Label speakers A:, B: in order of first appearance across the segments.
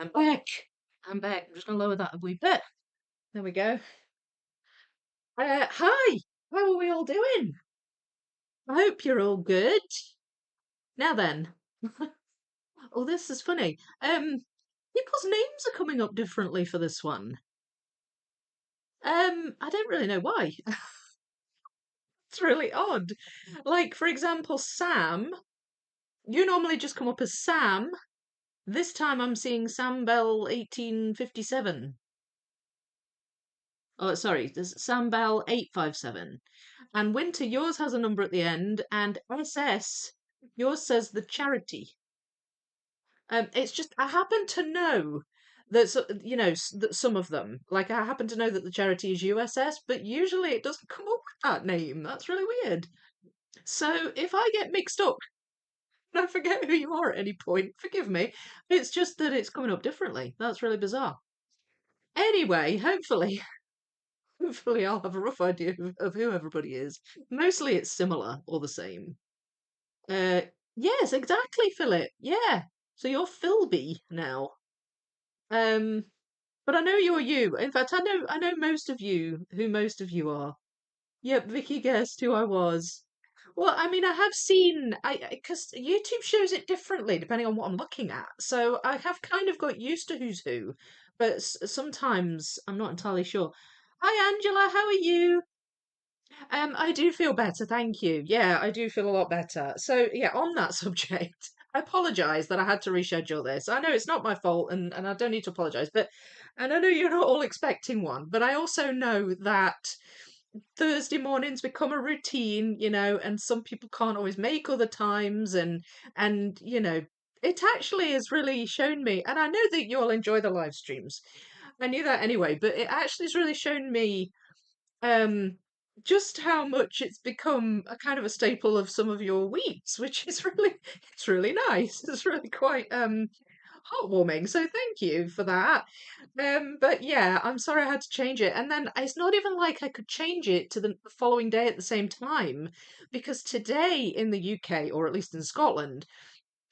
A: I'm back. I'm back. I'm just gonna lower that a wee bit. There we go. Hi. How are we all doing? I hope you're all good. Now then. Oh, this is funny. People's names are coming up differently for this one. I don't really know why. It's really odd. Like, for example, Sam. You normally just come up as Sam. This time I'm seeing Sam Bell 1857. Oh, sorry, there's Sam Bell 857. And Winter, yours has a number at the end, and SS, yours says the charity. It's just I happen to know that that some of them, like I happen to know that the charity is USS, but usually it doesn't come up with that name. That's really weird. So if I get mixed up and I forget who you are at any point, forgive me. It's just that it's coming up differently. That's really bizarre. Anyway, hopefully I'll have a rough idea of who everybody is. Mostly it's similar or the same. Uh, yes, exactly, Philip. Yeah. So you're Philby now. Um, but I know you're you. In fact, I know most of you, who most of you are. Yep, Vicky guessed who I was. Well, I mean, I have seen, because YouTube shows it differently depending on what I'm looking at. So I have kind of got used to who's who, but sometimes I'm not entirely sure. Hi, Angela, how are you? I do feel better, thank you. Yeah, I do feel a lot better. So, yeah, on that subject, I apologise that I had to reschedule this. I know it's not my fault and I don't need to apologise, and I know you're not all expecting one, but I also know that Thursday mornings become a routine, and some people can't always make other times and it actually has really shown me, and I know that you all enjoy the live streams. I knew that anyway, but it actually has really shown me um, just how much it's become a kind of a staple of some of your weeks, which is it's really nice. It's really quite heartwarming. So thank you for that. But yeah, I'm sorry I had to change it. And then it's not even like I could change it to the following day at the same time, because today in the UK, or at least in Scotland,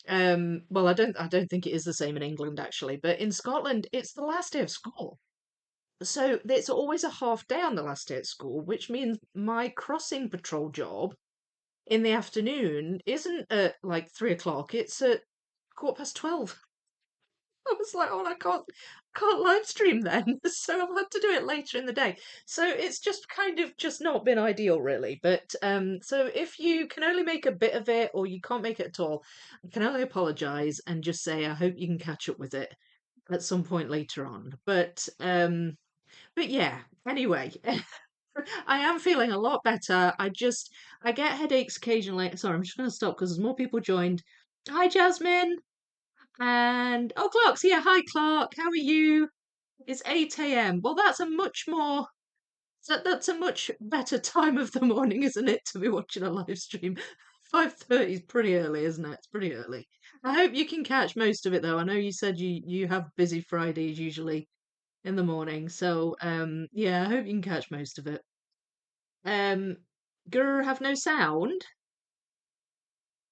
A: well, I don't think it is the same in England actually, but in Scotland, it's the last day of school. So it's always a half day on the last day at school, which means my crossing patrol job in the afternoon isn't at like 3 o'clock, it's at 12:15. I was like, oh, I can't live stream then. So I've had to do it later in the day. So it's just kind of just not been ideal really. But so if you can only make a bit of it or you can't make it at all, I can only apologise and just say I hope you can catch up with it at some point later on. But yeah, anyway, I am feeling a lot better. I get headaches occasionally. Sorry, I'm just going to stop because there's more people joined. Hi, Jasmine. And oh, Clark's here. Hi, Clark. How are you? It's 8 a.m. Well, that's a much better time of the morning, isn't it, to be watching a live stream? 5:30 is pretty early, isn't it? It's pretty early. I hope you can catch most of it though. I know you said you have busy Fridays usually in the morning, so yeah, I hope you can catch most of it. Um, Grr have no sound.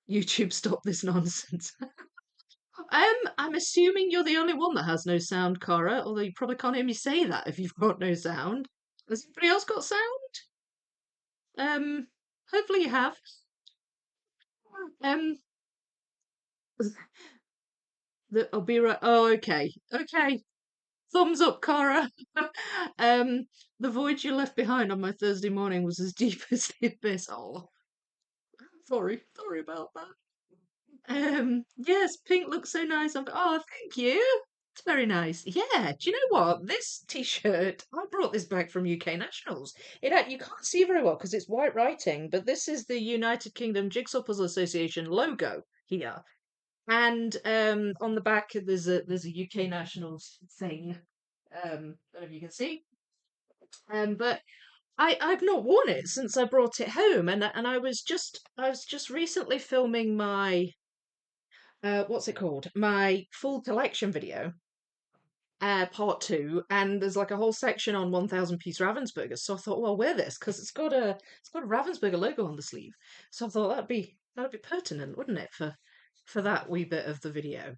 A: YouTube, stop this nonsense. I'm assuming you're the only one that has no sound, Cara, although you probably can't hear me say that if you've got no sound. Has anybody else got sound? Um, hopefully you have. Um, I'll be right. Oh, okay. Okay. Thumbs up, Cara. um, the void you left behind on my Thursday morning was as deep as the abyss. Oh, sorry about that. Yes, pink looks so nice. Oh, thank you. It's very nice. Yeah, do you know what? This t-shirt, I brought this back from UK Nationals. You can't see very well because it's white writing, but this is the United Kingdom Jigsaw Puzzle Association logo here. And on the back there's a UK Nationals thing. Don't know if you can see. But I've not worn it since I brought it home, and I was just recently filming my what's it called? My full collection video, part two, and there's like a whole section on 1,000 piece Ravensburger. So I thought, well, I'll wear this because it's got a Ravensburger logo on the sleeve. So I thought that'd be pertinent, wouldn't it, for that wee bit of the video?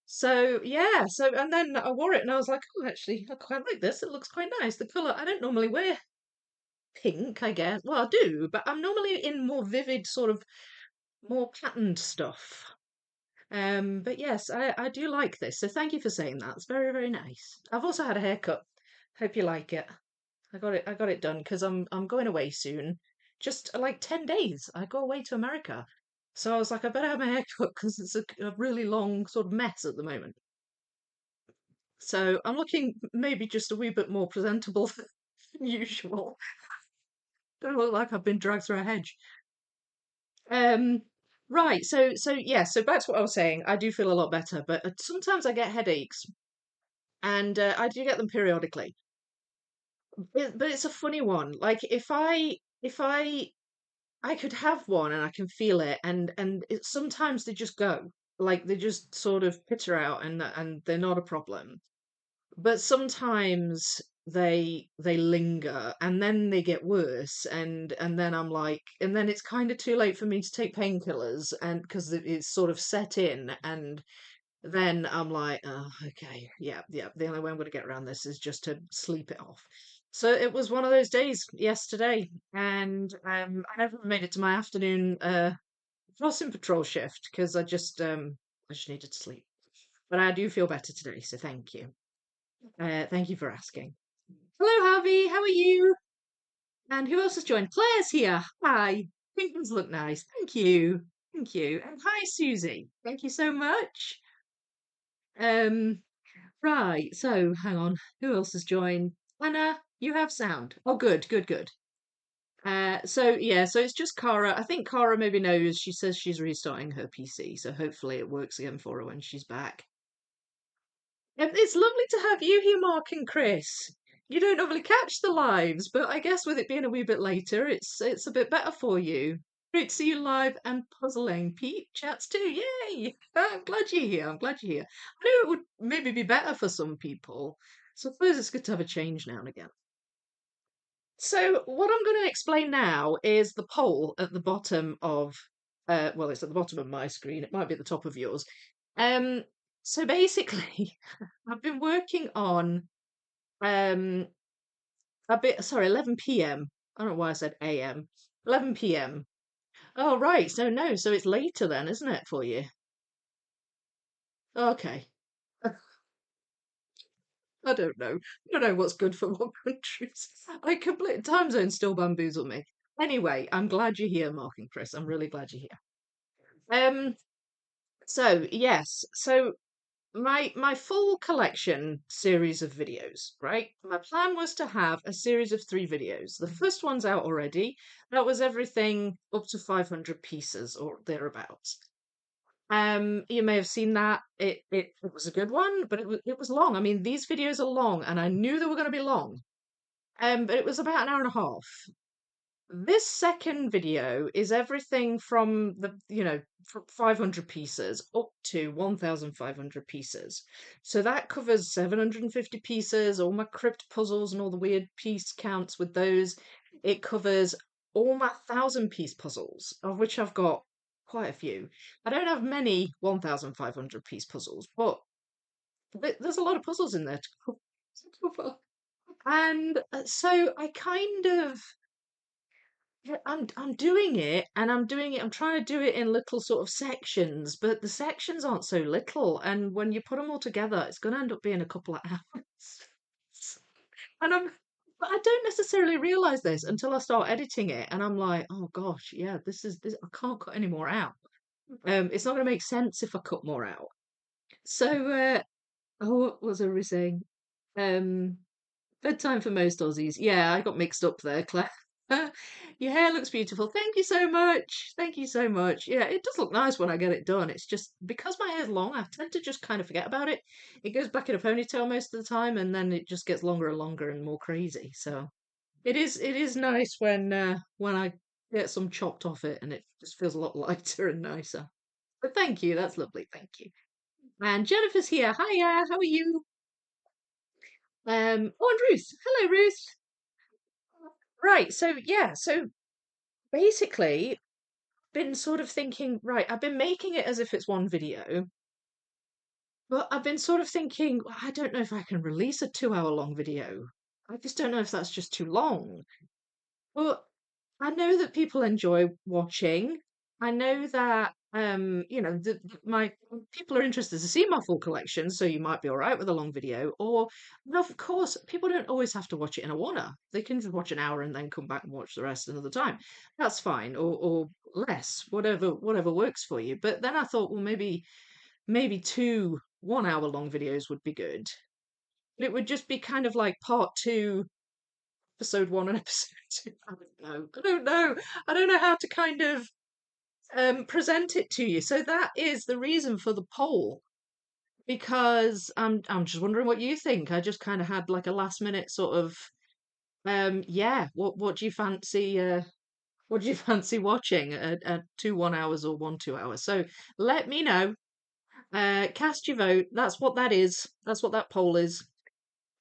A: So yeah, so and then I wore it and I was like, oh, actually, I quite like this. It looks quite nice. The colour, I don't normally wear pink, I guess. Well, I do, but I'm normally in more vivid, sort of more patterned stuff. But yes, I do like this. So thank you for saying that. It's very, very nice. I've also had a haircut. Hope you like it. I got it done because I'm going away soon. Just like 10 days. I go away to America. So I was like, I better have my hair cut because it's a really long sort of mess at the moment. So I'm looking maybe just a wee bit more presentable than usual. Don't look like I've been dragged through a hedge. Um, right. So yeah. So back to what I was saying. I do feel a lot better, but sometimes I get headaches, and I do get them periodically. But it's a funny one. Like if I could have one and I can feel it, and sometimes they just go, like they just sort of pitter out, and they're not a problem. But sometimes they linger, and then they get worse, and then I'm like, and then it's kind of too late for me to take painkillers, and because it's sort of set in, and then I'm like, oh, okay, yeah, yeah. The only way I'm going to get around this is just to sleep it off. So it was one of those days yesterday, and I never made it to my afternoon crossing patrol shift because I just needed to sleep. But I do feel better today, so thank you. Thank you for asking. Hello, Harvey. How are you? And who else has joined? Claire's here. Hi. Things look nice. Thank you. Thank you. And hi, Susie. Thank you so much. Um, right. So hang on. Who else has joined? Anna, you have sound. Oh, good, good, good. So yeah, so it's just Cara. I think Cara maybe knows. She says she's restarting her PC, so hopefully it works again for her when she's back. It's lovely to have you here, Mark and Chris. You don't normally catch the lives, but I guess with it being a wee bit later, it's a bit better for you. Great to see you live and puzzling. Pete chats too. Yay! I'm glad you're here. I'm glad you're here. I knew it would maybe be better for some people. So I suppose it's good to have a change now and again. So what I'm going to explain now is the poll at the bottom of, well, it's at the bottom of my screen. It might be at the top of yours. Um, so basically, I've been working on um a bit. Sorry, 11 p.m. I don't know why I said a.m. 11 p.m. Oh right, so no, so it's later then, isn't it for you? Okay. I don't know. I don't know what's good for what countries. I complete time zones still bamboozle me. Anyway, I'm glad you're here, Mark and Chris. I'm really glad you're here. So yes, so my full collection series of videos, right? My plan was to have a series of 3 videos. The first one's out already. That was everything up to 500 pieces or thereabouts. You may have seen that. It was a good one, but it was long. I mean, these videos are long, and I knew they were going to be long. But it was about an hour and a half. This second video is everything from from 500 pieces up to 1,500 pieces. So that covers 750 pieces, all my crypt puzzles and all the weird piece counts with those. It covers all my 1,000 piece puzzles, of which I've got quite a few. I don't have many 1,500 piece puzzles, but there's a lot of puzzles in there to cover. And so I kind of yeah, I'm doing it, and I'm doing it. I'm trying to do it in little sort of sections, but the sections aren't so little, and when you put them all together, it's going to end up being a couple of hours. And but I don't necessarily realize this until I start editing it, and I'm like, oh gosh, yeah, this. I can't cut any more out. It's not going to make sense if I cut more out. So, oh, what was I saying? Um, Bedtime for most Aussies. Yeah, I got mixed up there, Claire. Your hair looks beautiful. Thank you so much. Thank you so much. Yeah, it does look nice when I get it done. It's just because my hair's long, I tend to just kind of forget about it. It goes back in a ponytail most of the time, and then it just gets longer and longer and more crazy. So it is nice when I get some chopped off it, and it just feels a lot lighter and nicer. But thank you. That's lovely. Thank you. And Jennifer's here. Hiya. How are you? Oh, and Ruth. Hello, Ruth. Right, so yeah, so basically been sort of thinking, right, I've been making it as if it's one video, But I've been sort of thinking, "Well, I don't know if I can release a 2 hour long video. I just don't know if that's just too long. But I know that people enjoy watching. I know that my people are interested to see my full collection, so you might be all right with a long video. Or, and of course, people don't always have to watch it in a one-hour. They can just watch an hour and then come back and watch the rest another time. That's fine, or less, whatever works for you. But then I thought, well, maybe two 1 hour long videos would be good. But it would just be kind of like part two, episode one and episode two. I don't know. I don't know. I don't know how to kind of present it to you. So that is the reason for the poll, because I'm just wondering what you think. I just kind of had like a last minute sort of yeah. What do you fancy? What do you fancy watching at two 1 hours or one 2 hours? So let me know. Cast your vote. That's what that is. That's what that poll is.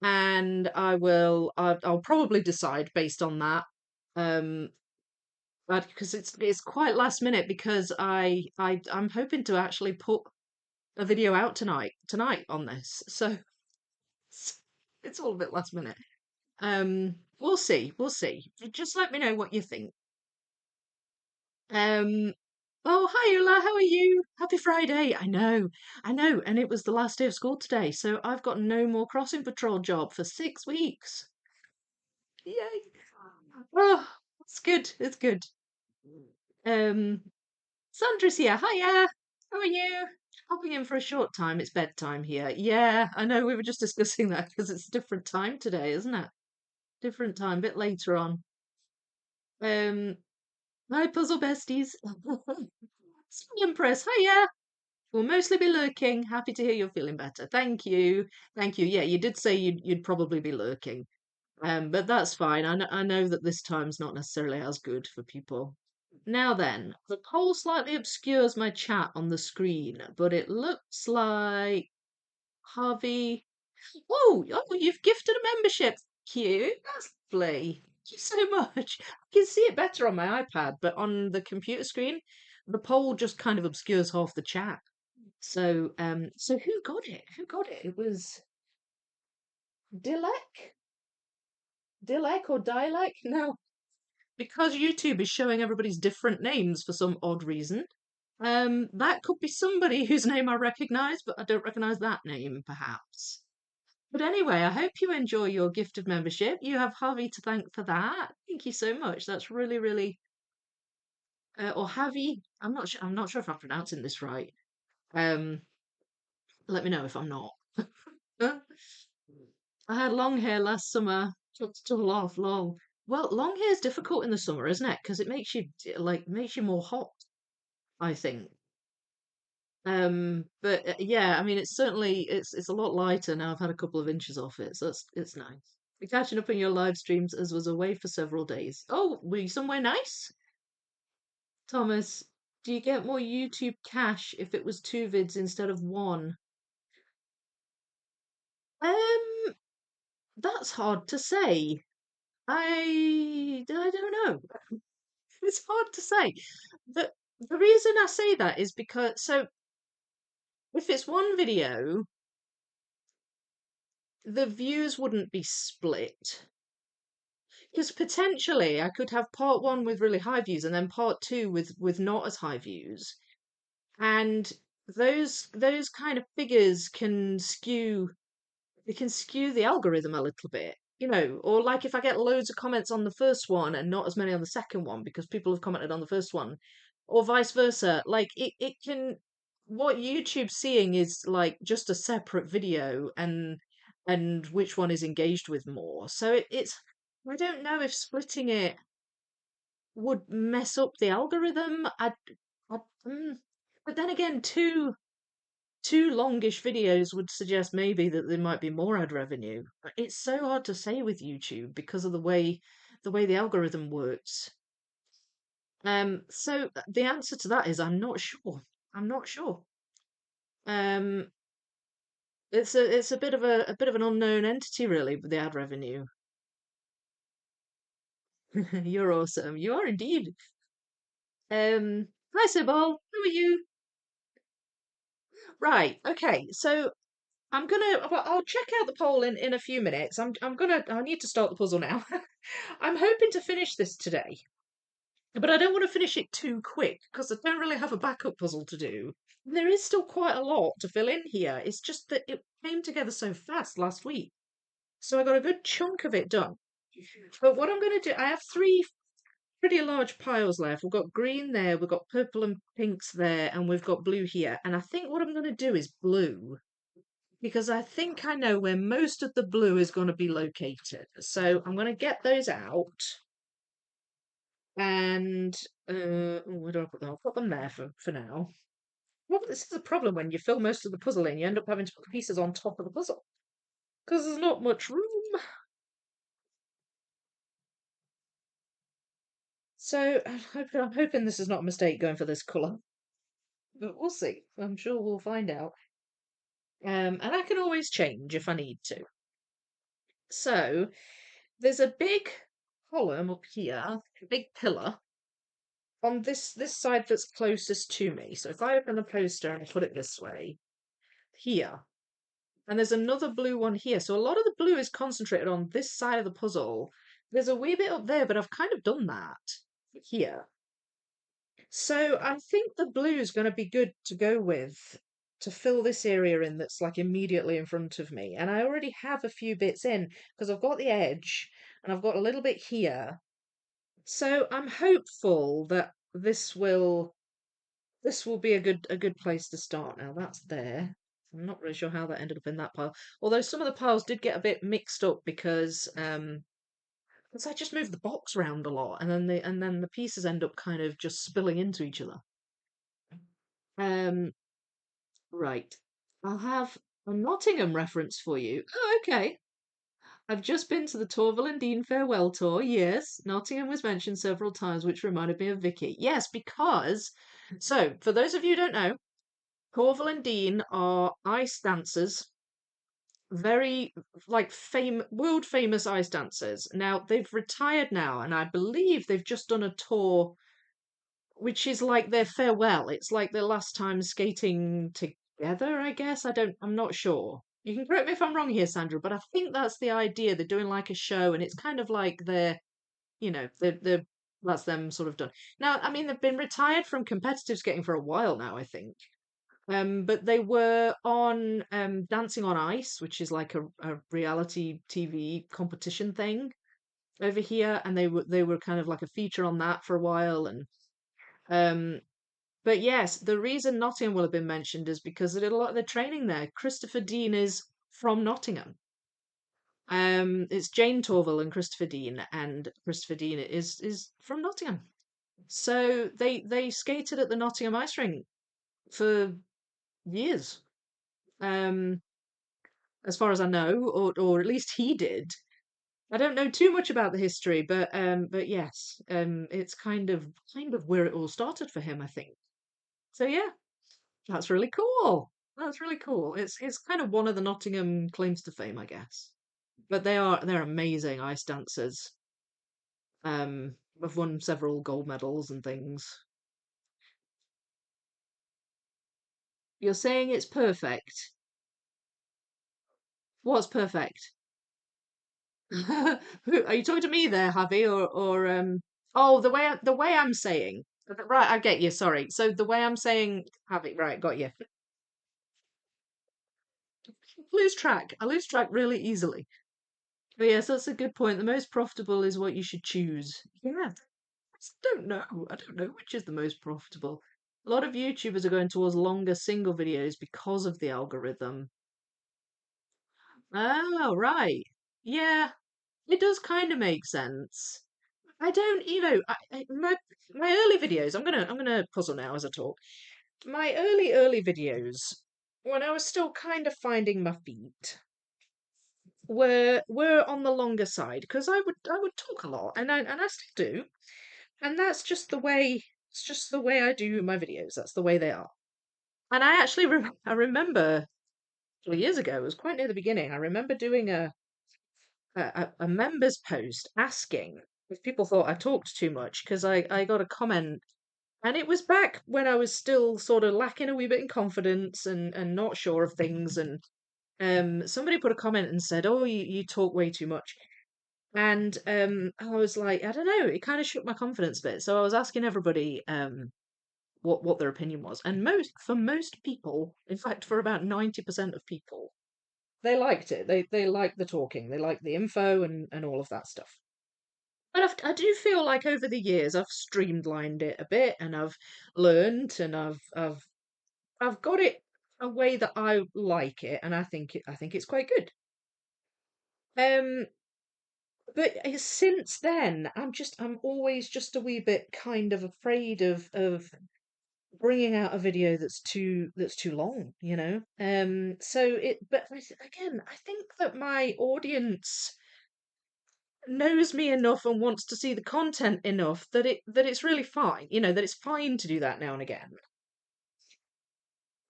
A: And I'll probably decide based on that. Um, but because it's quite last minute, because I'm hoping to actually put a video out tonight on this. So it's, it's all a bit last minute. We'll see. We'll see. Just let me know what you think. Um, oh, hi, Ula. How are you? Happy Friday. I know. And it was the last day of school today, so I've got no more crossing patrol job for 6 weeks. Yay. Oh, it's good. It's good. Um, Sandra's here. Hiya. How are you? Popping in for a short time. It's bedtime here. Yeah, I know. We were just discussing that because it's a different time today, isn't it? Different time, bit later on. Um, Hi, puzzle besties. Small Impress. Hiya. We'll mostly be lurking. Happy to hear you're feeling better. Thank you. Thank you. Yeah, you did say you'd probably be lurking. But that's fine. I know that this time's not necessarily as good for people. Now then, the poll slightly obscures my chat on the screen, but it looks like Harvey. Oh, you've gifted a membership. Cute. That's lovely. Thank you so much. I can see it better on my iPad, but on the computer screen, the poll just kind of obscures half the chat. So who got it? Who got it? It was Dilek? Dilek or Dilek? No, because YouTube is showing everybody's different names for some odd reason. That could be somebody whose name I recognise, but I don't recognise that name, perhaps. But anyway, I hope you enjoy your gift of membership. You have Harvey to thank for that. Thank you so much. That's really, really, or Javi. I'm not sure. I'm not sure if I'm pronouncing this right. Um, Let me know if I'm not. I had long hair last summer. Took it all off. Long. Well, long hair is difficult in the summer, isn't it? Because it makes you makes you more hot, I think. But yeah, I mean, it's certainly it's a lot lighter now. I've had a couple of inches off it, so it's nice. We're catching up on your live streams as was away for several days. Oh, were you somewhere nice? Thomas, do you get more YouTube cash if it was two vids instead of one? Um, that's hard to say. I don't know. It's hard to say. The reason I say that is because so if it's one video, the views wouldn't be split. Because potentially I could have part one with really high views and then part two with not as high views. And those kind of figures can skew they can skew the algorithm a little bit, or like if I get loads of comments on the first one and not as many on the second one because people have commented on the first one, or vice versa, like it can what YouTube's seeing is like just a separate video and which one is engaged with more. So it's I don't know if splitting it would mess up the algorithm. I but then again, two longish videos would suggest maybe that there might be more ad revenue. It's so hard to say with YouTube because of the way the algorithm works. So the answer to that is I'm not sure. I'm not sure. Um, it's a bit of an unknown entity really with the ad revenue. You're awesome. You are indeed. Hi Sybil, how are you? Right, okay. So Well, I'll check out the poll in a few minutes. I need to start the puzzle now. I'm hoping to finish this today, but I don't want to finish it too quick because I don't really have a backup puzzle to do. There is still quite a lot to fill in here. It's just that it came together so fast last week. So I got a good chunk of it done. But what I'm going to do, I have three pretty large piles left. We've got green there, we've got purple and pinks there, and we've got blue here. And I think what I'm going to do is blue because I think I know where most of the blue is going to be located. So I'm going to get those out. And where do I put them? I'll put them there for now. Well, this is a problem when you fill most of the puzzle in, you end up having to put the pieces on top of the puzzle because there's not much room. So I'm hoping this is not a mistake going for this colour, but we'll see. I'm sure we'll find out. And I can always change if I need to. So there's a big column up here, a big pillar on this side that's closest to me. So if I open the poster and I put it this way, here, and there's another blue one here. So a lot of the blue is concentrated on this side of the puzzle. There's a wee bit up there, but I've kind of done that here. So I think the blue is going to be good to go with to fill this area in that's like immediately in front of me. And I already have a few bits in because I've got the edge and I've got a little bit here. So I'm hopeful that this will be a good place to start. Now that's there. I'm not really sure how that ended up in that pile. Although some of the piles did get a bit mixed up because I just moved the box around a lot, and then the pieces end up kind of just spilling into each other. Um, right. I'll have a Nottingham reference for you. Oh, okay. I've just been to the Torval and Dean farewell tour. Yes, Nottingham was mentioned several times, which reminded me of Vicky. Yes, because so for those of you who don't know, Torval and Dean are ice dancers, very like world famous ice dancers. Now they've retired now, and I believe they've just done a tour which is like their farewell. It's like their last time skating together, I guess. I'm not sure. You can correct me if I'm wrong here, Sandra, but I think that's the idea. They're doing like a show, and it's kind of like that's them sort of done. Now, I mean, they've been retired from competitive skating for a while now, I think. But they were on Dancing on Ice, which is like a reality TV competition thing over here, and they were kind of like a feature on that for a while, and um, but yes, the reason Nottingham will have been mentioned is because they did a lot of their training there. Christopher Dean is from Nottingham. It's Jane Torval and Christopher Dean, and Christopher Dean is from Nottingham. So they skated at the Nottingham ice rink for years, um, as far as I know, or at least he did. I don't know too much about the history, but yes, it's kind of where it all started for him, I think. So yeah, that's really cool. That's really cool. It's kind of one of the Nottingham claims to fame, I guess. But they're amazing ice dancers. Have won several gold medals and things. You're saying it's perfect. What's perfect? Are you talking to me there, Javi, or? Oh, the way I'm saying. Right, I get you. Sorry. So the way I'm saying, Javi, right, got you. I lose track really easily. But yes, that's a good point. The most profitable is what you should choose. Yeah, don't know. I don't know which is the most profitable. A lot of YouTubers are going towards longer single videos because of the algorithm. Oh, right. Yeah, it does kind of make sense. I don't, my early videos. I'm gonna puzzle now as I talk. My early videos, when I was still kind of finding my feet, were on the longer side because I would talk a lot, and I still do. And that's just the way it's just the way I do my videos. That's the way they are. And I actually I remember a couple of years ago, it was quite near the beginning. I remember doing a members post asking if people thought I talked too much because I got a comment, and it was back when I was still sort of lacking a wee bit in confidence and not sure of things, somebody put a comment and said, "Oh, you talk way too much." And I was like, I don't know, it kind of shook my confidence a bit. So I was asking everybody what their opinion was. And most people, in fact, for about 90% of people, they liked it. They liked the talking, they liked the info and all of that stuff. But I do feel like over the years I've streamlined it a bit and I've learned and I've got it a way that I like it and I think it's quite good. Um but since then I'm always just a wee bit kind of afraid of bringing out a video that's too long, you know. So it but again, I think that my audience knows me enough and wants to see the content enough that it's really fine, you know, that it's fine to do that now and again.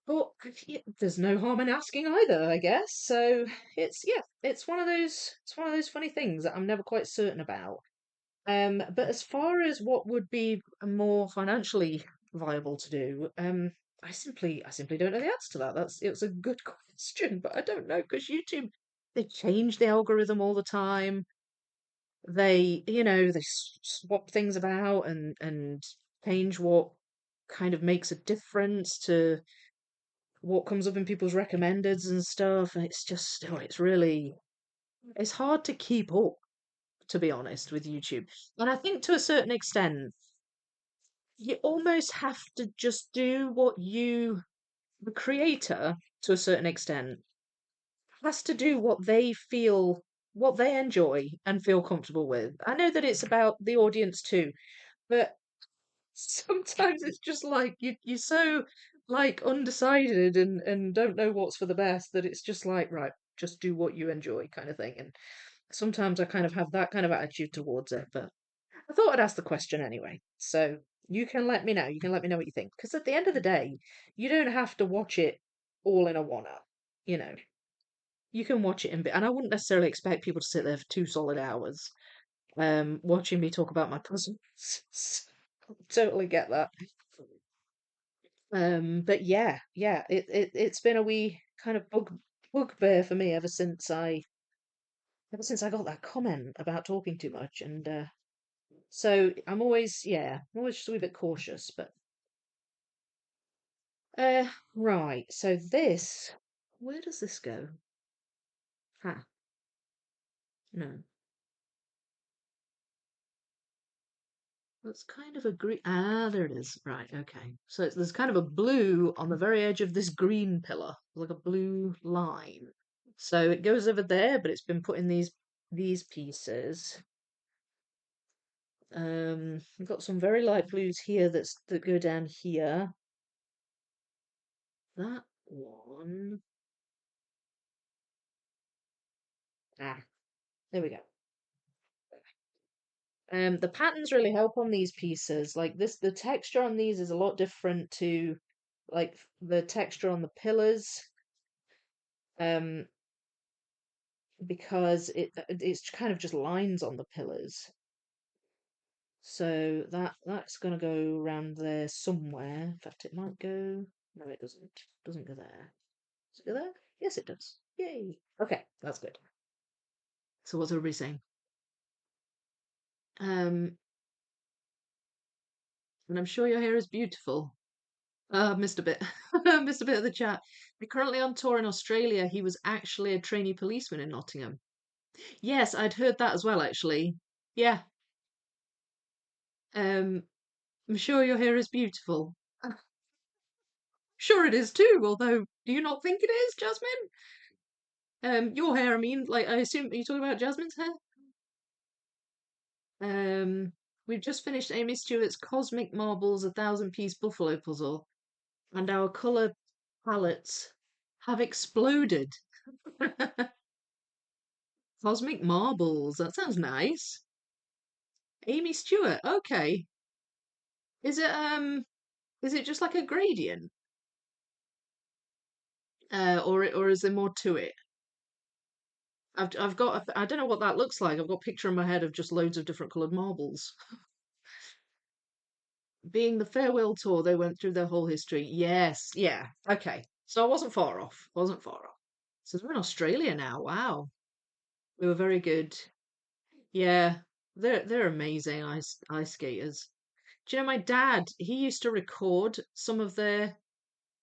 A: But there's no harm in asking either, I guess. So it's one of those funny things that I'm never quite certain about. But as far as what would be more financially viable to do, I simply don't know the answer to that. It's a good question, but I don't know because YouTube they change the algorithm all the time. They swap things about and change what kind of makes a difference to what comes up in people's recommendeds and stuff. And it's just, oh, it's hard to keep up, to be honest, with YouTube. And I think to a certain extent, you almost have to just do the creator, to a certain extent, has to do what they enjoy and feel comfortable with. I know that it's about the audience too, but sometimes it's just like you're so like undecided and don't know what's for the best that it's just like, right, just do what you enjoy kind of thing. And sometimes I kind of have that kind of attitude towards it, but I thought I'd ask the question anyway. So you can let me know. You can let me know what you think. Because at the end of the day, you don't have to watch it all in a one up. You know, you can watch it in bit. And I wouldn't necessarily expect people to sit there for 2 solid hours watching me talk about my puzzles. Totally get that. But yeah, it's been a wee kind of bugbear for me ever since I got that comment about talking too much, and so I'm always just a wee bit cautious. But right, so where does this go? Ha, no, that's kind of a green. Ah, there it is. Right, okay. So there's kind of a blue on the very edge of this green pillar, like a blue line. So it goes over there, but it's been put in these pieces. We've got some very light blues here that go down here. That one. Ah, there we go. The patterns really help on these pieces. Like this, the texture on these is a lot different to like the texture on the pillars. Um, because it's kind of just lines on the pillars. So that's gonna go around there somewhere. In fact, it might go. No, it doesn't. It doesn't go there. Does it go there? Yes, it does. Yay. Okay, that's good. So what's everybody saying? Um, and I'm sure your hair is beautiful. Missed a bit. Missed a bit of the chat. We're currently on tour in Australia. He was actually a trainee policeman in Nottingham. Yes, I'd heard that as well, actually. Yeah. Um, I'm sure your hair is beautiful. Sure it is too, although do you not think it is, Jasmine? Your hair, I mean, like I assume you're talking about Jasmine's hair? We've just finished Amy Stewart's Cosmic Marbles 1,000 Piece Buffalo Puzzle, and our colour palettes have exploded. Cosmic Marbles, that sounds nice. Amy Stewart, okay. Is it just like a gradient? Or is there more to it? I've got I don't know what that looks like. I've got a picture in my head of just loads of different coloured marbles. Being the farewell tour, they went through their whole history. Yes, yeah, okay. So I wasn't far off. Wasn't far off. So they're in Australia now. Wow. They were very good. Yeah. They're amazing ice skaters. Do you know my dad, he used to record some of their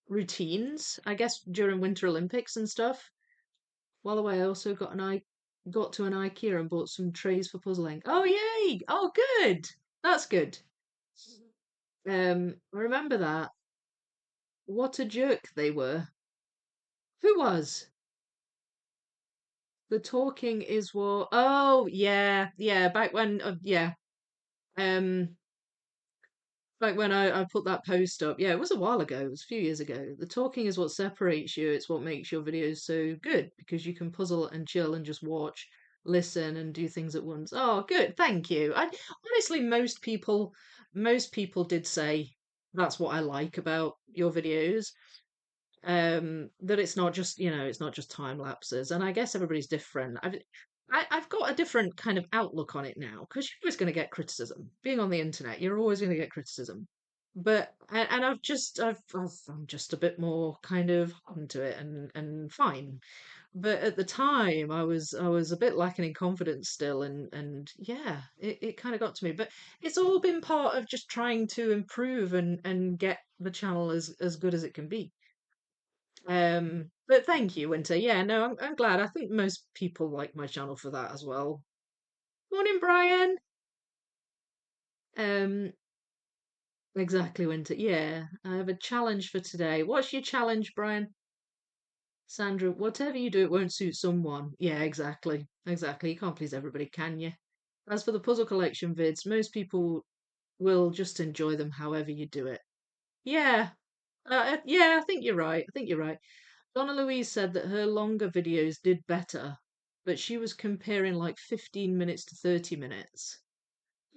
A: routines, I guess during Winter Olympics and stuff. While away, I also got to an IKEA and bought some trays for puzzling. Oh yay! Oh good. That's good. I remember that. What a jerk they were. Who was? The talking is what? Oh yeah, yeah. Back when, yeah. Um, Back when I put that post up. Yeah, it was a while ago. It was a few years ago. The talking is what separates you. It's what makes your videos so good because you can puzzle and chill and just watch, listen, and do things at once. Oh, good. Thank you. I honestly, most people did say that's what I like about your videos. That it's not just it's not just time lapses, and I guess everybody's different. I've got a different kind of outlook on it now because you're always going to get criticism being on the internet. You're always going to get criticism, but and I'm just a bit more kind of onto it and fine. But at the time, I was a bit lacking in confidence still, and yeah, it kind of got to me. But it's all been part of just trying to improve and get the channel as good as it can be. But thank you, Winter. Yeah, no, I'm glad. I think most people like my channel for that as well. Morning, Brian. Um, exactly, Winter. Yeah, I have a challenge for today. What's your challenge, Brian? Sandra, whatever you do, it won't suit someone. Yeah, exactly. Exactly. You can't please everybody, can you? As for the puzzle collection vids, most people will just enjoy them however you do it. Yeah, yeah, I think you're right. I think you're right. Donna Louise said that her longer videos did better, but she was comparing like 15 minutes to 30 minutes.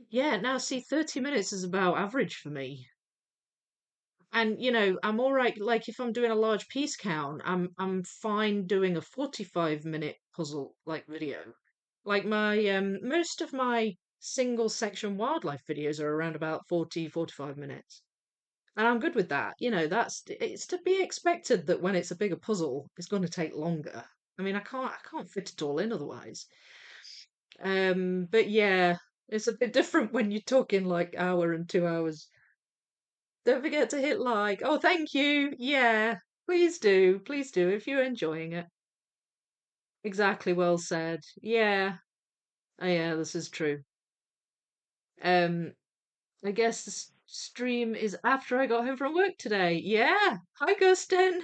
A: Yeah, now see, 30 minutes is about average for me. And I'm all right. Like if I'm doing a large piece count, I'm fine doing a 45-minute puzzle like video. Like my most of my single section wildlife videos are around about 40, 45 minutes. And I'm good with that. It's to be expected that when it's a bigger puzzle, it's going to take longer. I mean, I can't fit it all in otherwise. But yeah, it's a bit different when you're talking like hour and 2 hours. Don't forget to hit like. Oh, thank you. Yeah, please do if you're enjoying it. Exactly, well said. Yeah, oh, yeah, this is true. Um, I guess the stream is after I got home from work today. Yeah. Hi, Gustin.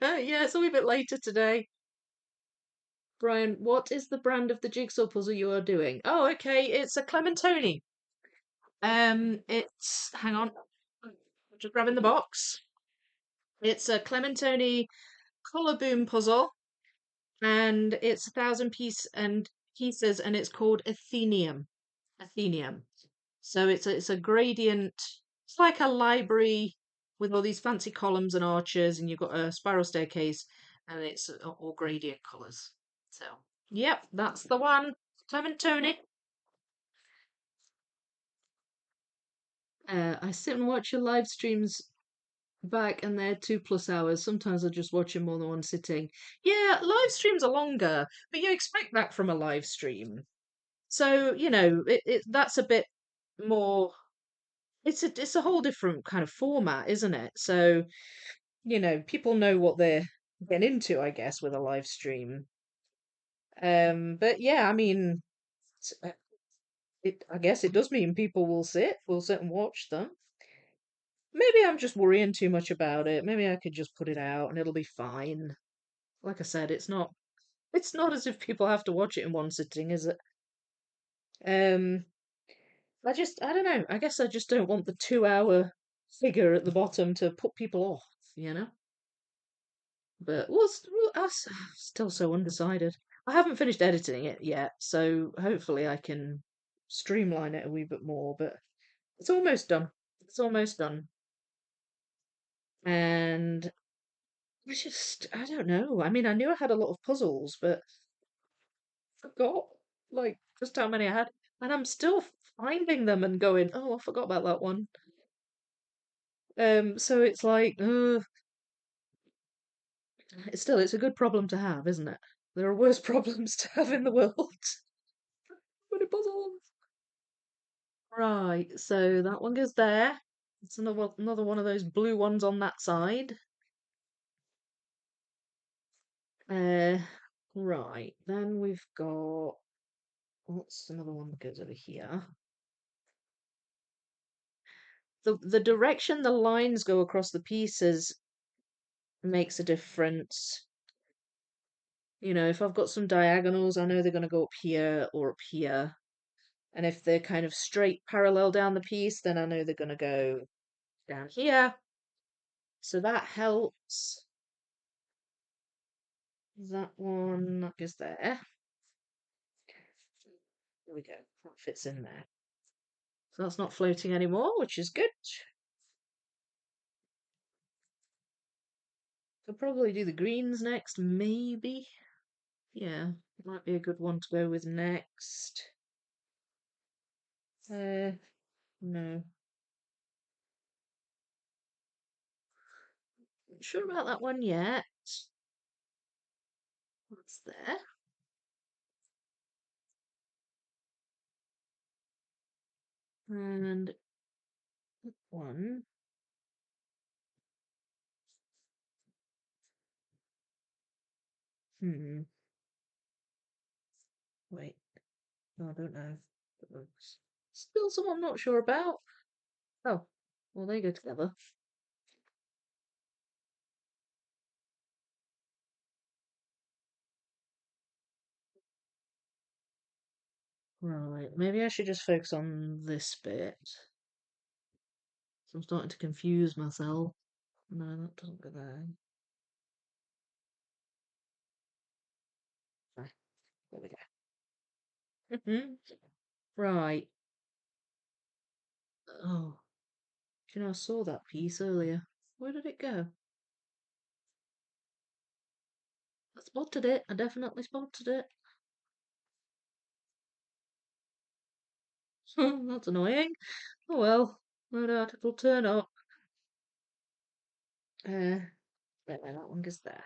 A: Yeah, it's a wee bit later today. Brian, what is the brand of the jigsaw puzzle you are doing? Oh, okay, it's a Clementoni. It's hang on, just grabbing the box. It's a Clementoni Colorboom puzzle, and it's 1,000 pieces, and it's called Athenaeum. Athenaeum. So it's a gradient. It's like a library with all these fancy columns and arches, and you've got a spiral staircase, and it's all gradient colours. So, yep, that's the one. Clementoni. I sit and watch your live streams back, and they're 2+ hours. Sometimes I just watch them more than one sitting. Yeah, live streams are longer, but you expect that from a live stream. So, that's a bit more. It's a whole different kind of format, isn't it? So, people know what they're getting into, I guess, with a live stream. But yeah, I mean, I guess it does mean people will sit and watch them. Maybe I'm just worrying too much about it. Maybe I could just put it out and it'll be fine. Like I said, it's not as if people have to watch it in one sitting, is it? Um, I don't know. I guess I just don't want the 2 hour figure at the bottom to put people off, you know? But I'm still so undecided. I haven't finished editing it yet, so hopefully I can streamline it a wee bit more, but it's almost done. It's almost done. And I don't know. I mean, I knew I had a lot of puzzles, but forgot like just how many I had. And I'm still finding them and going, oh, I forgot about that one. So it's like, It's a good problem to have, isn't it? There are worse problems to have in the world. But it puzzles. Right, so that one goes there. It's another one of those blue ones on that side. Uh, right, then we've got what's another one that goes over here? The direction the lines go across the pieces makes a difference. You know, if I've got some diagonals, I know they're going to go up here or up here. And if they're kind of straight parallel down the piece, then I know they're going to go down here. So that helps. That one that goes there. There we go. That fits in there. So that's not floating anymore, which is good. Could probably do the greens next, maybe. Yeah, might be a good one to go with next. No. Not sure about that one yet. What's there? And one. Hmm. Wait. No, I don't know. Still some I'm not sure about. Oh, well, they go together. Right, maybe I should just focus on this bit. So I'm starting to confuse myself. No, that doesn't go there. Right, there we go. Right. Oh, do you know, I saw that piece earlier. Where did it go? I spotted it. I definitely spotted it. That's annoying. Oh well, no doubt it'll turn up. Right, that one goes there.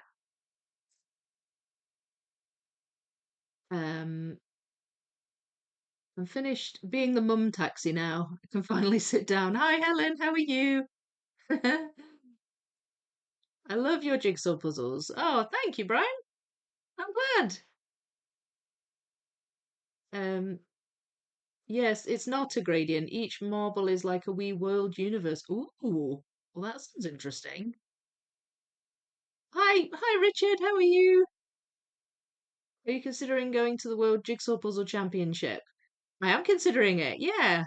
A: Um, I'm finished being the mum taxi now. I can finally sit down. Hi, Helen. How are you? I love your jigsaw puzzles. Oh, thank you, Brian. I'm glad. Um, yes, it's not a gradient. Each marble is like a wee world universe. Ooh, well, that sounds interesting. Hi, Richard. How are you? Are you considering going to the World Jigsaw Puzzle Championship? I am considering it. Yeah.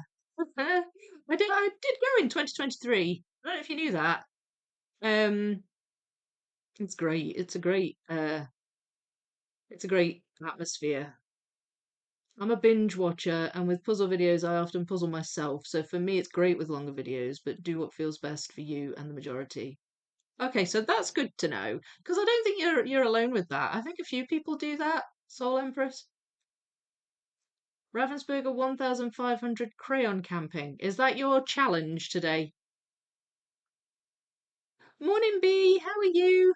A: I did go in 2023. I don't know if you knew that. Um, it's great. It's a great atmosphere. I'm a binge watcher, and with puzzle videos, I often puzzle myself. So for me, it's great with longer videos, but do what feels best for you and the majority. Okay, so that's good to know because I don't think you're alone with that. I think a few people do that. Soul Empress, Ravensburger 1500 crayon camping. Is that your challenge today? Morning, B. How are you?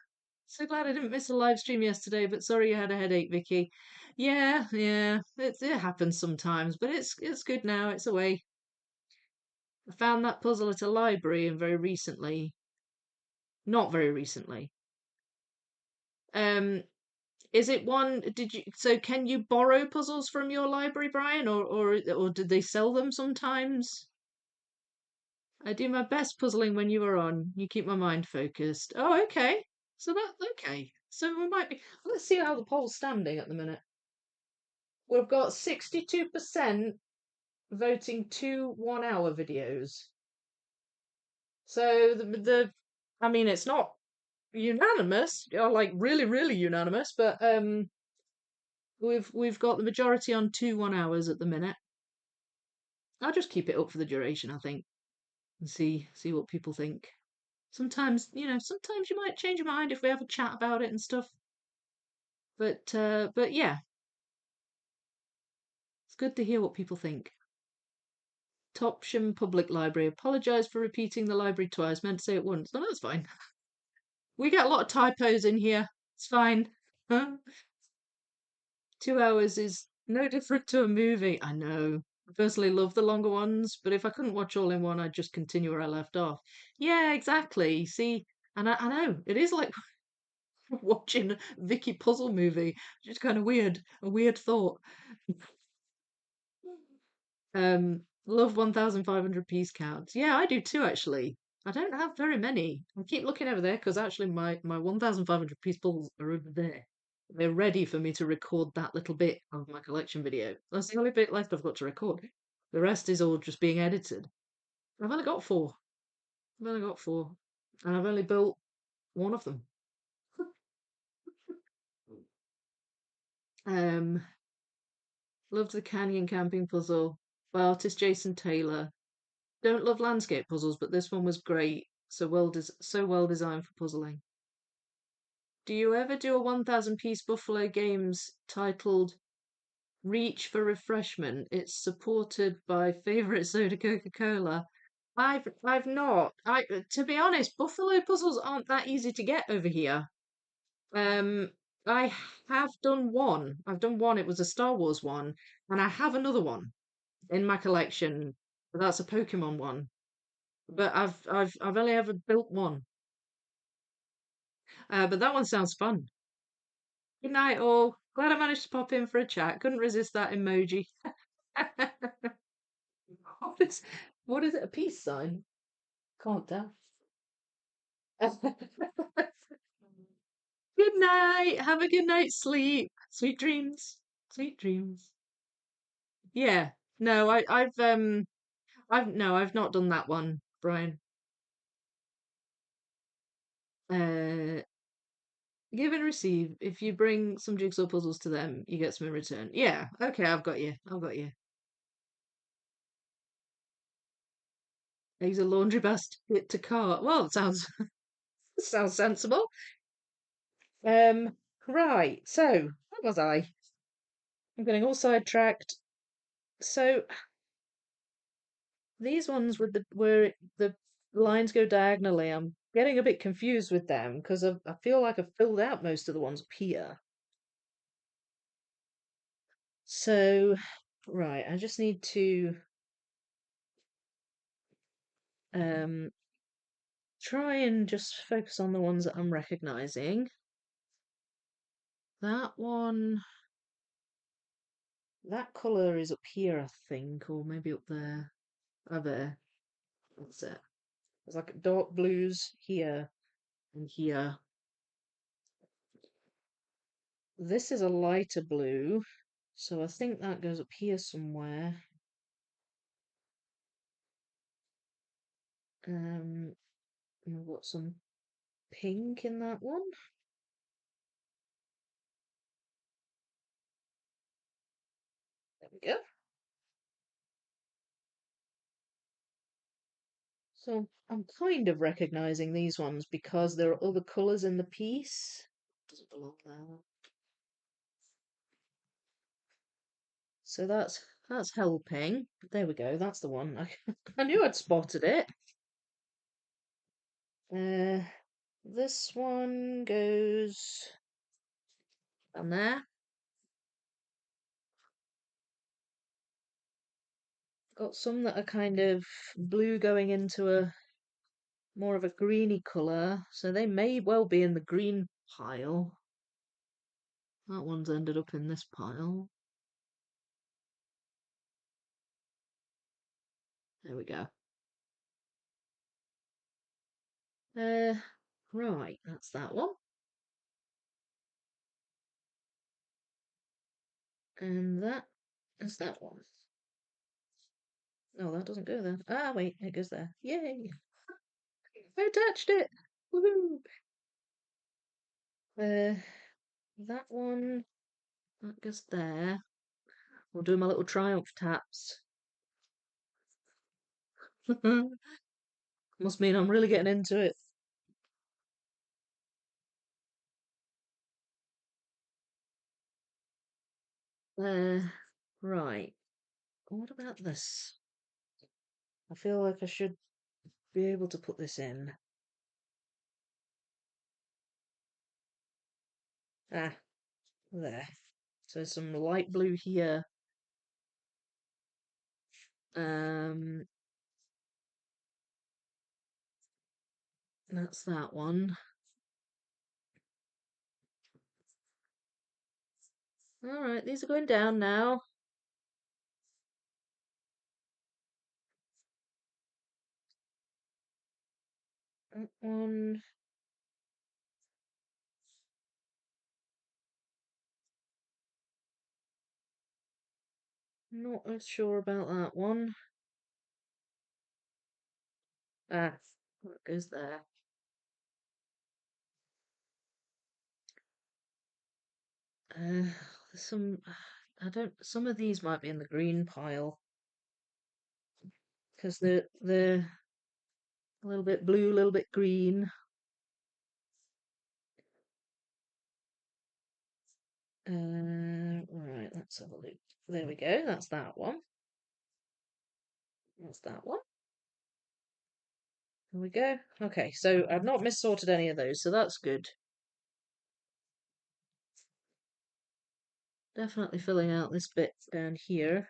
A: So glad I didn't miss a live stream yesterday, but sorry you had a headache, Vicky. Yeah, it happens sometimes, but it's good now. It's away. I found that puzzle at a library and very recently, not very recently. Um, is it one? Did you? So can you borrow puzzles from your library, Brian, or did they sell them sometimes? I do my best puzzling when you are on. You keep my mind focused. Oh, okay. So that's okay. So we might be. Let's see how the poll's standing at the minute. We've got 62% voting 2 1 hour videos. So I mean, it's not unanimous, or like really, really unanimous, but we've got the majority on 2 1 hours at the minute. I'll just keep it up for the duration, I think, and see what people think. Sometimes, sometimes you might change your mind if we have a chat about it and stuff. But yeah, it's good to hear what people think. Topsham Public Library. Apologise for repeating the library twice. Meant to say it once. No, that's fine. We get a lot of typos in here. It's fine. Huh? 2 hours is no different to a movie. I know. I personally love the longer ones, but if I couldn't watch all in one, I'd just continue where I left off. Yeah, exactly. See, and I know it is like watching a Vicky puzzle movie. Just kind of weird, a weird thought. Love 1,500 piece counts. Yeah, I do too, actually. I don't have very many. I keep looking over there because actually my 1,500 piece puzzles are over there. They're ready for me to record that little bit of my collection video. That's the only bit left I've got to record. The rest is all just being edited. I've only got four. I've only got four. And I've only built one of them. Um, Loved the canyon camping puzzle by artist Jason Taylor. Don't love landscape puzzles, but this one was great. So well designed for puzzling. Do you ever do a 1,000 piece Buffalo Games titled Reach for Refreshment? It's supported by favorite soda Coca-Cola. I've not. I To be honest, Buffalo puzzles aren't that easy to get over here. Um, I have done one. I've done one. It was a Star Wars one, and I have another one in my collection. That's a Pokemon one. But I've only ever built one. But that one sounds fun. Good night, all. Glad I managed to pop in for a chat. Couldn't resist that emoji. What is, what is it? A peace sign? Can't tell. Good night. Have a good night's sleep. Sweet dreams. Sweet dreams. Yeah. No, I've not done that one, Brian. Uh, Give and receive. If you bring some jigsaw puzzles to them, you get some in return. Yeah. Okay, I've got you. I've got you. Use a laundry basket to cart. Well, it sounds sounds sensible. Um, right. So, where was I? I'm getting all sidetracked. So, these ones with the where the lines go diagonally, I'm getting a bit confused with them because I feel like I've filled out most of the ones up here. So, right, I just need to um try and just focus on the ones that I'm recognizing. That one, that color is up here, I think, or maybe up there. Oh, there. That's it. There's like dark blues here and here. This is a lighter blue, so I think that goes up here somewhere. And I've got some pink in that one. There we go. So I'm kind of recognizing these ones because there are other colours in the piece. Doesn't belong there. So that's helping. There we go. That's the one. I knew I'd spotted it. Uh, this one goes down there. Got some that are kind of blue going into a more of a greeny colour, so they may well be in the green pile. That one's ended up in this pile. There we go. Uh, right, that's that one. And that is that one. No, that doesn't go there. Ah, wait, it goes there. Yay! I attached it! Woohoo! Uh, that one, that goes there. We'll do my little triumph taps. Must mean I'm really getting into it. Uh, right. What about this? I feel like I should be able to put this in. Ah, there. So some light blue here. Um, that's that one. All right, these are going down now. That one. Not as sure about that one. Ah, that goes there. There's some. I don't. Some of these might be in the green pile because they're a little bit blue, a little bit green. Right, let's have a look. There we go. That's that one. That's that one. There we go. Okay, so I've not missorted any of those, so that's good. Definitely filling out this bit down here.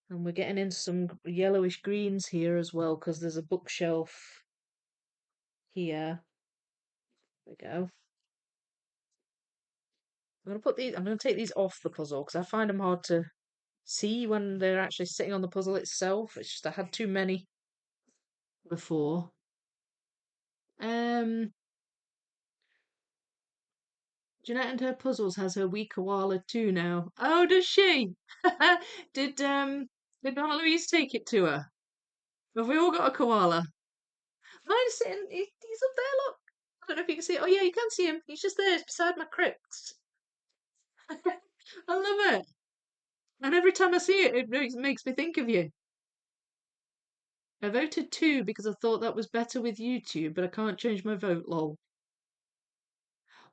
A: And we're getting into some yellowish greens here as well, because there's a bookshelf here. There we go. I'm gonna take these off the puzzle because I find them hard to see when they're actually sitting on the puzzle itself. It's just I had too many before. Um, Jeanette and her puzzles has her wee koala too now. Oh, does she? Did did Donna Louise take it to her? Have we all got a koala? Mine's sitting. He's up there. Look. I don't know if you can see it. Oh yeah, you can see him. He's just there. It's beside my cricks. I love it. And every time I see it, it makes me think of you. I voted 2 because I thought that was better with YouTube, but I can't change my vote, lol.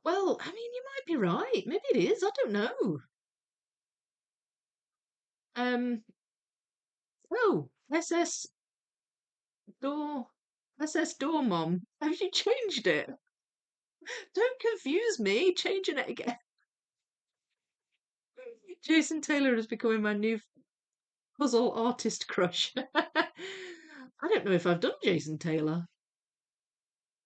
A: Well, I mean, you might be right. Maybe it is. I don't know. Um, oh, Door, SS Door Mom. Have you changed it? Don't confuse me. Changing it again. Jason Taylor is becoming my new puzzle artist crush. I don't know if I've done Jason Taylor.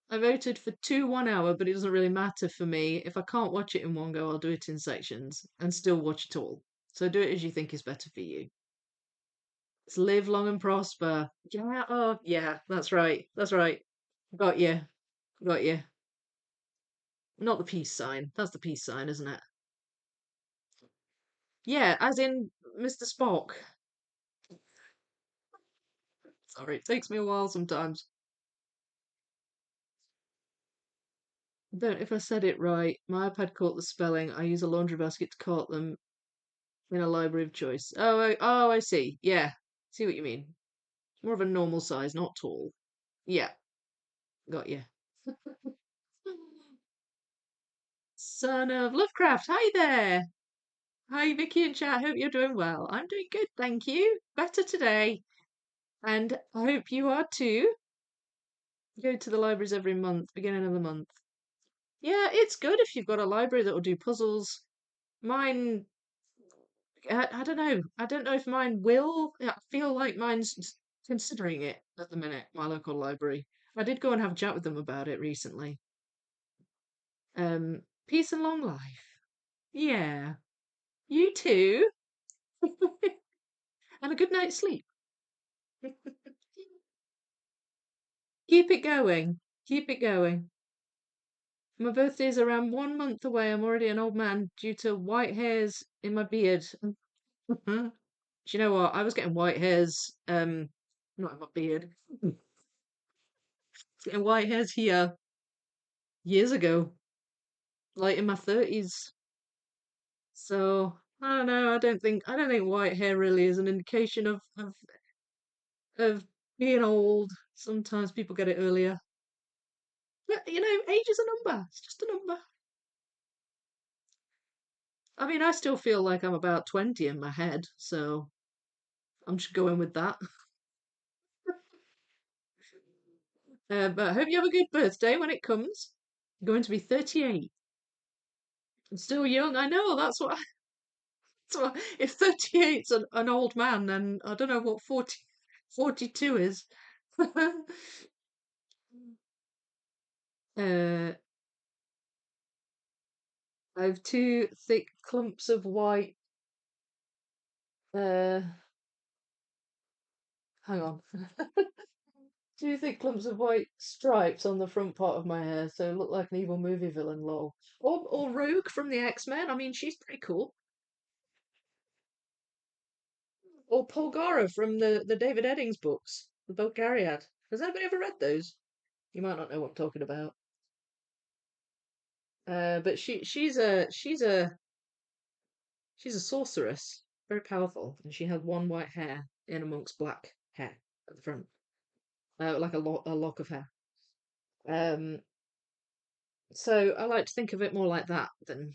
A: I voted for 2 1 hour, but it doesn't really matter for me. If I can't watch it in one go, I'll do it in sections and still watch it all. So do it as you think is better for you. It's live long and prosper. Yeah, oh, yeah, that's right. That's right. Got you. Got you. Not the peace sign. That's the peace sign, isn't it? Yeah, as in Mr. Spock. Sorry, it takes me a while sometimes. Don't know if I said it right. My iPad caught the spelling. I use a laundry basket to caught them in a library of choice. Oh, I see. Yeah, see what you mean. More of a normal size, not tall. Yeah, got you. Son of Lovecraft, hi there. Hi, Vicky and chat. Hope you're doing well. I'm doing good, thank you. Better today, and I hope you are too. Go to the libraries every month, beginning of the month. Yeah, it's good if you've got a library that will do puzzles. Mine, I don't know. I don't know if mine will. I feel like mine's considering it at the minute, my local library. I did go and have a chat with them about it recently. Peace and long life. Yeah. You too. And a good night's sleep. Keep it going. Keep it going. My birthday's around 1 month away. I'm already an old man due to white hairs in my beard. Do you know what? I was getting white hairs, not in my beard. Getting white hairs here years ago, like in my 30s. So I don't know. I don't think white hair really is an indication of being old. Sometimes people get it earlier. But age is a number. It's just a number. I mean, I still feel like I'm about 20 in my head, so I'm just going with that. But I hope you have a good birthday when it comes. You're going to be 38. I'm still young. I know. That's what if 38's an old man, then I don't know what 42 is. uh, I have two thick clumps of white. Uh, hang on. Two thick clumps of white stripes on the front part of my hair, so I look like an evil movie villain, lol. Or Rogue from the X-Men. I mean, she's pretty cool. Or Polgara from the David Eddings books, the Belgariad. Has anybody ever read those? You might not know what I'm talking about. But she's a sorceress, very powerful, and she had one white hair in amongst black hair at the front, like a lock of hair. Um, so I like to think of it more like that than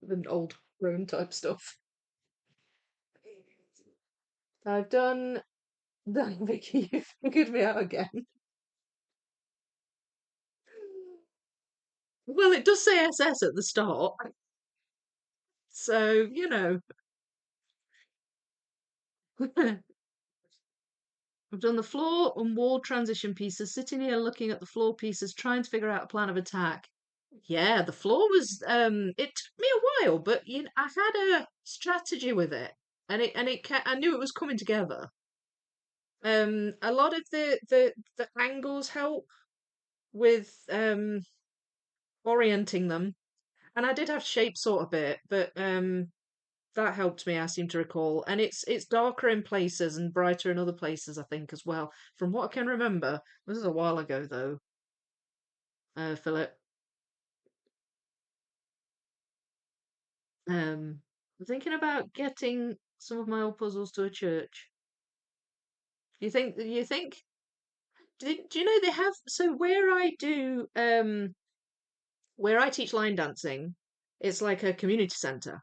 A: than old Roan type stuff. I've done. Vicky, you figured me out again. Well, it does say SS at the start, so I've done the floor and wall transition pieces, sitting here looking at the floor pieces, trying to figure out a plan of attack. Yeah, the floor was it took me a while, but I had a strategy with it, I knew it was coming together. A lot of the angles help with orienting them, and I did have shape sort a bit, but that helped me, I seem to recall. And it's darker in places and brighter in other places, I think, as well. From what I can remember, this is a while ago though, Philip. I'm thinking about getting some of my old puzzles to a church. Do you think do you know they have so where I teach line dancing, it's like a community centre.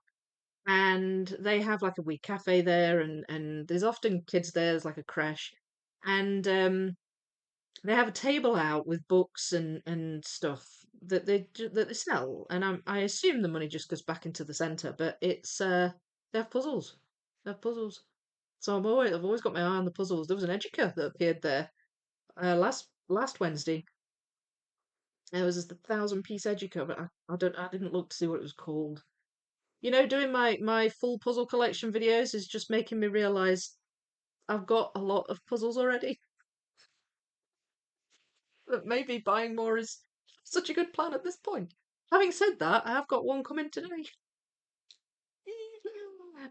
A: And they have like a wee cafe there, and there's often kids there, there's like a creche. And they have a table out with books and stuff that they sell, and I assume the money just goes back into the centre, but it's they have puzzles. They have puzzles. So I've always got my eye on the puzzles. There was an Educa that appeared there last Wednesday. It was just a 1,000 piece Educa, but I didn't look to see what it was called. Doing my full puzzle collection videos is just making me realise I've got a lot of puzzles already. That maybe buying more is such a good plan at this point. Having said that, I have got one coming today.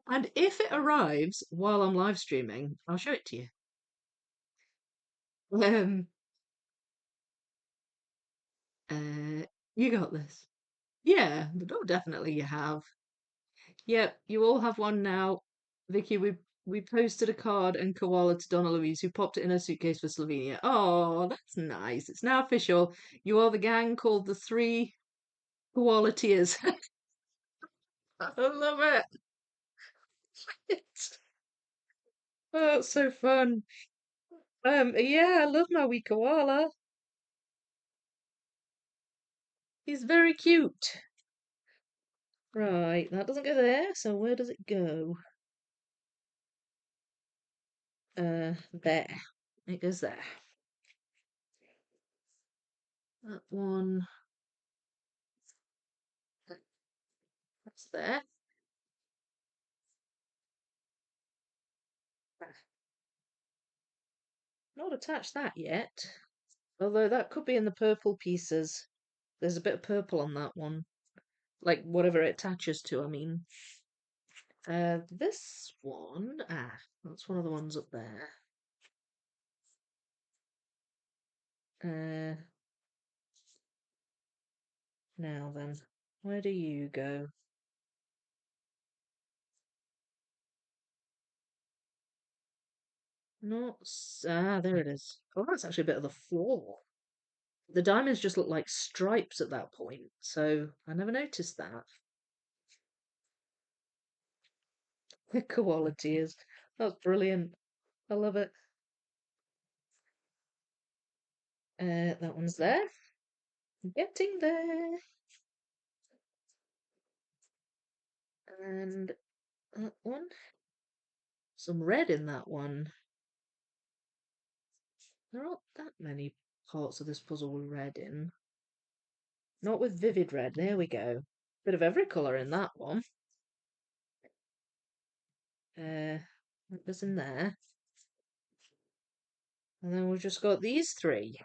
A: And if it arrives while I'm live streaming, I'll show it to you. Um, you got this. Yeah, oh, definitely you have. Yep, you all have one now. Vicky, we posted a card and koala to Donna Louise, who popped it in her suitcase for Slovenia. Oh, that's nice. It's now official. You are the gang called the Three Koala Tears. I love it. Oh, it's so fun. Yeah, I love my wee koala. He's very cute. Right, that doesn't go there, so where does it go? There. It goes there. That one, that's there. Not attached that yet. Although that could be in the purple pieces. There's a bit of purple on that one. Like whatever it attaches to, I mean. This one, that's one of the ones up there. Uh, Now then, where do you go? Not, there it is. Oh, that's actually a bit of the floor. The diamonds just look like stripes at that point, so I never noticed that. The quality is, that's brilliant. I love it. That one's there. Getting there. And that one. Some red in that one. There aren't that many parts of this puzzle with red in. Not with vivid red. There we go. Bit of every colour in that one. What goes in there? And then we've just got these three.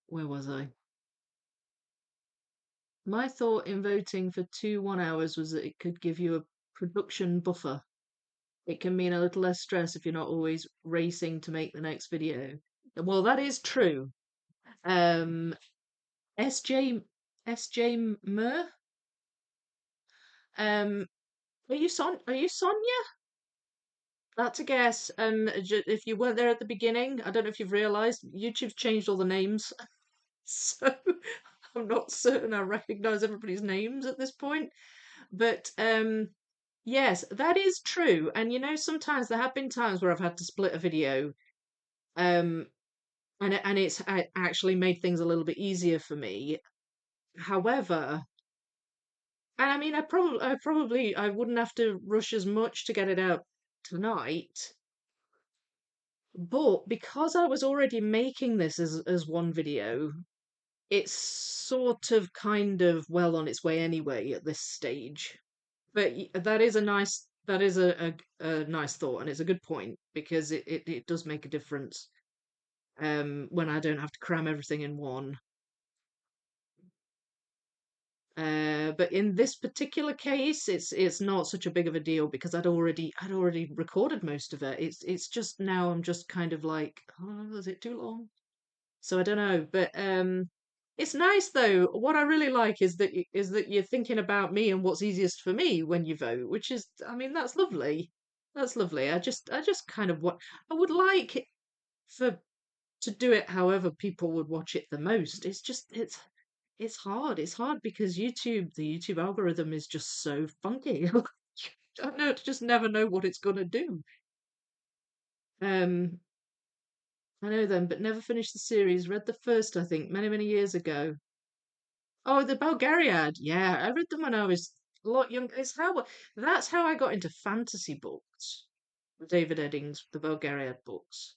A: Where was I? My thought in voting for 2 1 hours was that it could give you a production buffer. It can mean a little less stress if you're not always racing to make the next video. Well, that is true. Um, SJ Mur. Are you Sonia? That's a guess. And if you weren't there at the beginning, I don't know if you've realised YouTube's changed all the names, so I'm not certain I recognise everybody's names at this point. But yes, that is true. And sometimes there have been times where I've had to split a video, um, and it's actually made things a little bit easier for me. However, and I mean, I wouldn't have to rush as much to get it out tonight. But because I was already making this as one video, it's sort of kind of well on its way anyway at this stage. But that is a nice thought, and it's a good point because it does make a difference when I don't have to cram everything in one. But in this particular case, it's not such a big of a deal because I'd already recorded most of it. It's just now I'm just kind of like, oh, is it too long? So I don't know, but it's nice though. What I really like is that you're thinking about me and what's easiest for me when you vote, which is, I mean, that's lovely. That's lovely. I just kind of what I would like for to do it however people would watch it the most. It's hard. It's hard because the YouTube algorithm is just so funky. I know, just never know what it's gonna do. Um, I know them, but never finished the series. Read the first, I think, many, many years ago. Oh, the Bulgariad. Yeah, I read them when I was a lot younger. That's how I got into fantasy books. David Eddings, the Bulgariad books.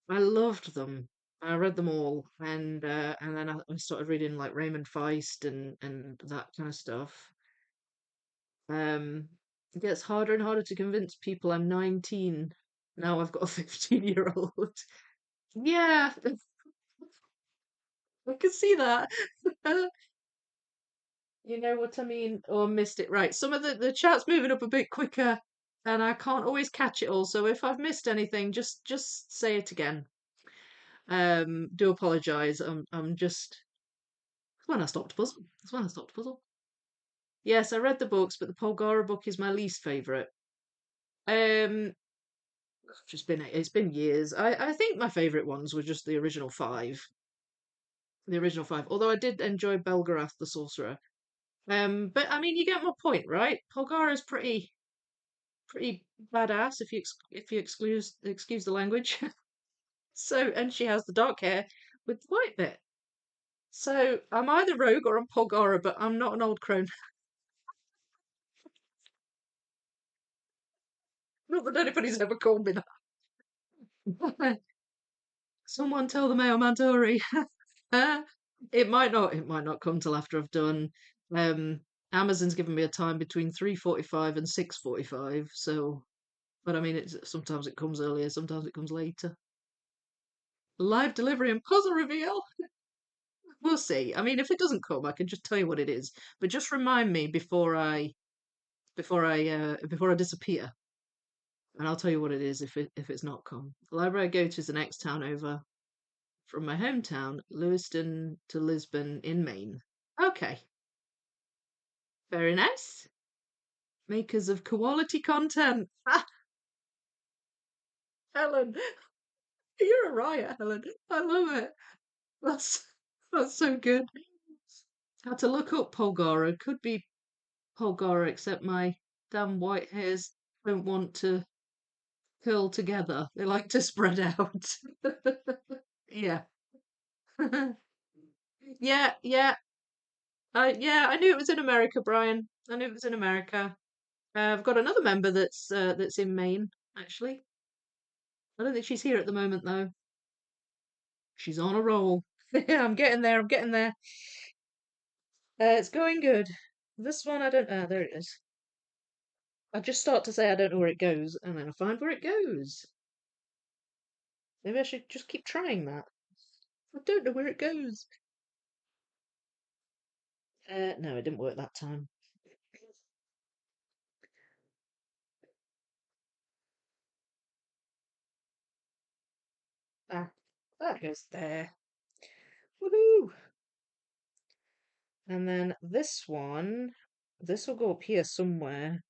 A: I loved them. I read them all, and then I started reading like Raymond Feist and that kind of stuff. It gets harder and harder to convince people I'm 19. Now I've got a 15-year-old. Yeah, I can see that. You know what I mean? Or missed it right. Some of the chat's moving up a bit quicker, and I can't always catch it all. So if I've missed anything, just say it again. Do apologise. I'm just it's when I stopped puzzle. It's when I stopped puzzle. Yes, I read the books, but the Polgara book is my least favourite. Um, it's been years. I think my favourite ones were just the original five. The original five. Although I did enjoy Belgarath the Sorcerer. But I mean, you get my point, right? Polgara is pretty badass if you excuse the language. So, and she has the dark hair with the white bit. So I'm either rogue or I'm Polgara, but I'm not an old crone. Not that anybody's ever called me that. Someone tell the male Mantori. It might not come till after I've done. Um, Amazon's given me a time between 3:45 and 6:45. So, but I mean, sometimes it comes earlier, sometimes it comes later. Live delivery and puzzle reveal. We'll see. I mean, if it doesn't come, I can just tell you what it is. But just remind me before I disappear, and I'll tell you what it is if it's not come. The library I go to is the next town over from my hometown, Lewiston to Lisbon in Maine. Okay, very nice. Makers of quality content. Ah, Helen, you're a riot, Helen. I love it. That's that's so good. Had to look up Polgara. Could be Polgara, except my Damn white hairs don't want to curl together. They like to spread out. Yeah. Yeah, yeah. Yeah, I knew it was in America, Brian. I knew it was in America. I've got another member that's in Maine, actually. I don't think she's here at the moment though. She's on a roll. Yeah, I'm getting there. I'm getting there. It's going good. This one, I don't. There it is. I just start to say I don't know where it goes, and then I find where it goes. Maybe I should just keep trying that. I don't know where it goes. No, it didn't work that time. Ah, that goes there. Woohoo! And then this one, this will go up here somewhere.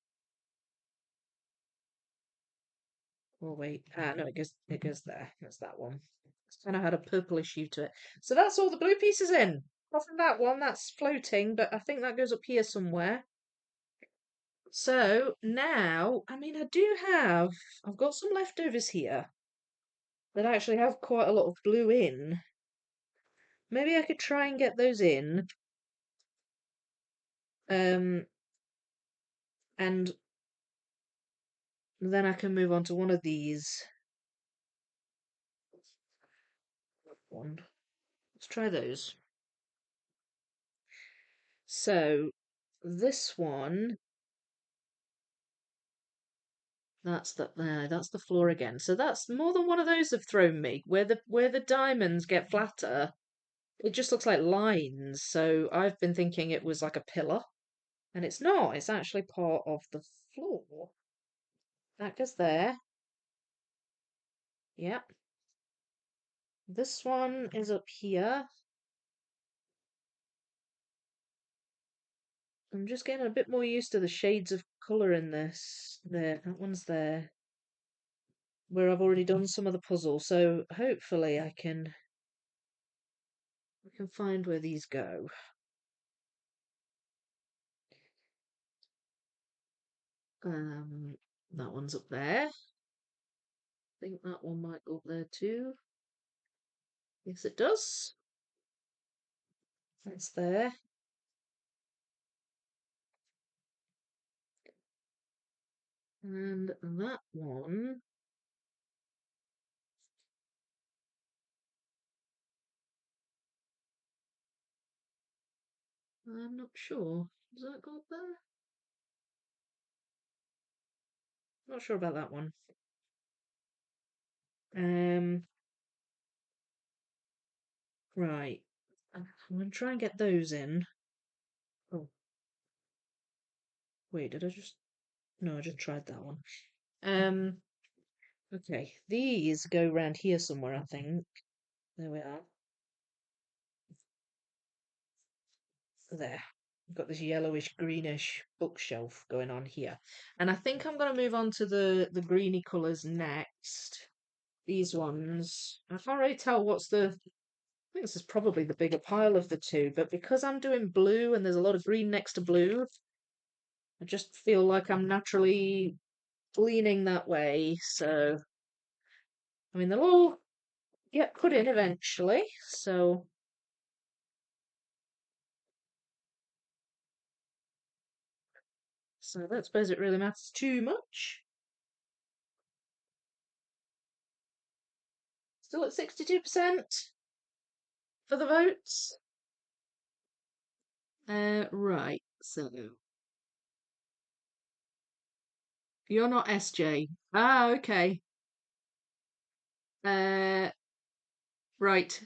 A: Oh wait, no, it goes there. That's that one. It's kind of had a purplish hue to it. So that's all the blue pieces in. Apart from that one, that's floating, but I think that goes up here somewhere. So now, I mean, I've got some leftovers here that actually have quite a lot of blue in. Maybe I could try and get those in. Um, and then I can move on to one of these. One. Let's try those. So this one, that's the floor again. So that's more than one of those have thrown me. Where the diamonds get flatter, it just looks like lines. So I've been thinking it was like a pillar, and it's not. It's actually part of the floor. That goes there. Yep. This one is up here. I'm just getting a bit more used to the shades of colour in this. There, that one's there. Where I've already done some of the puzzle, so hopefully I can find where these go. Um, that one's up there. I think that one might go up there too. Yes, it does. That's there. And that one, I'm not sure. Does that go up there? Not sure about that one. Um, right. I'm gonna try and get those in. Oh, wait, did I just? No, I just tried that one. Um, okay. These go round here somewhere, I think. There we are. There. We've got this yellowish greenish bookshelf going on here. And I think I'm going to move on to the greeny colours next. These ones. I can't really tell I think this is probably the bigger pile of the two, but because I'm doing blue and there's a lot of green next to blue, I just feel like I'm naturally leaning that way. So, I mean, they'll all get put in eventually. So I don't suppose it really matters too much. Still at 62% for the votes. Right. So you're not SJ. Ah, okay. Uh, right.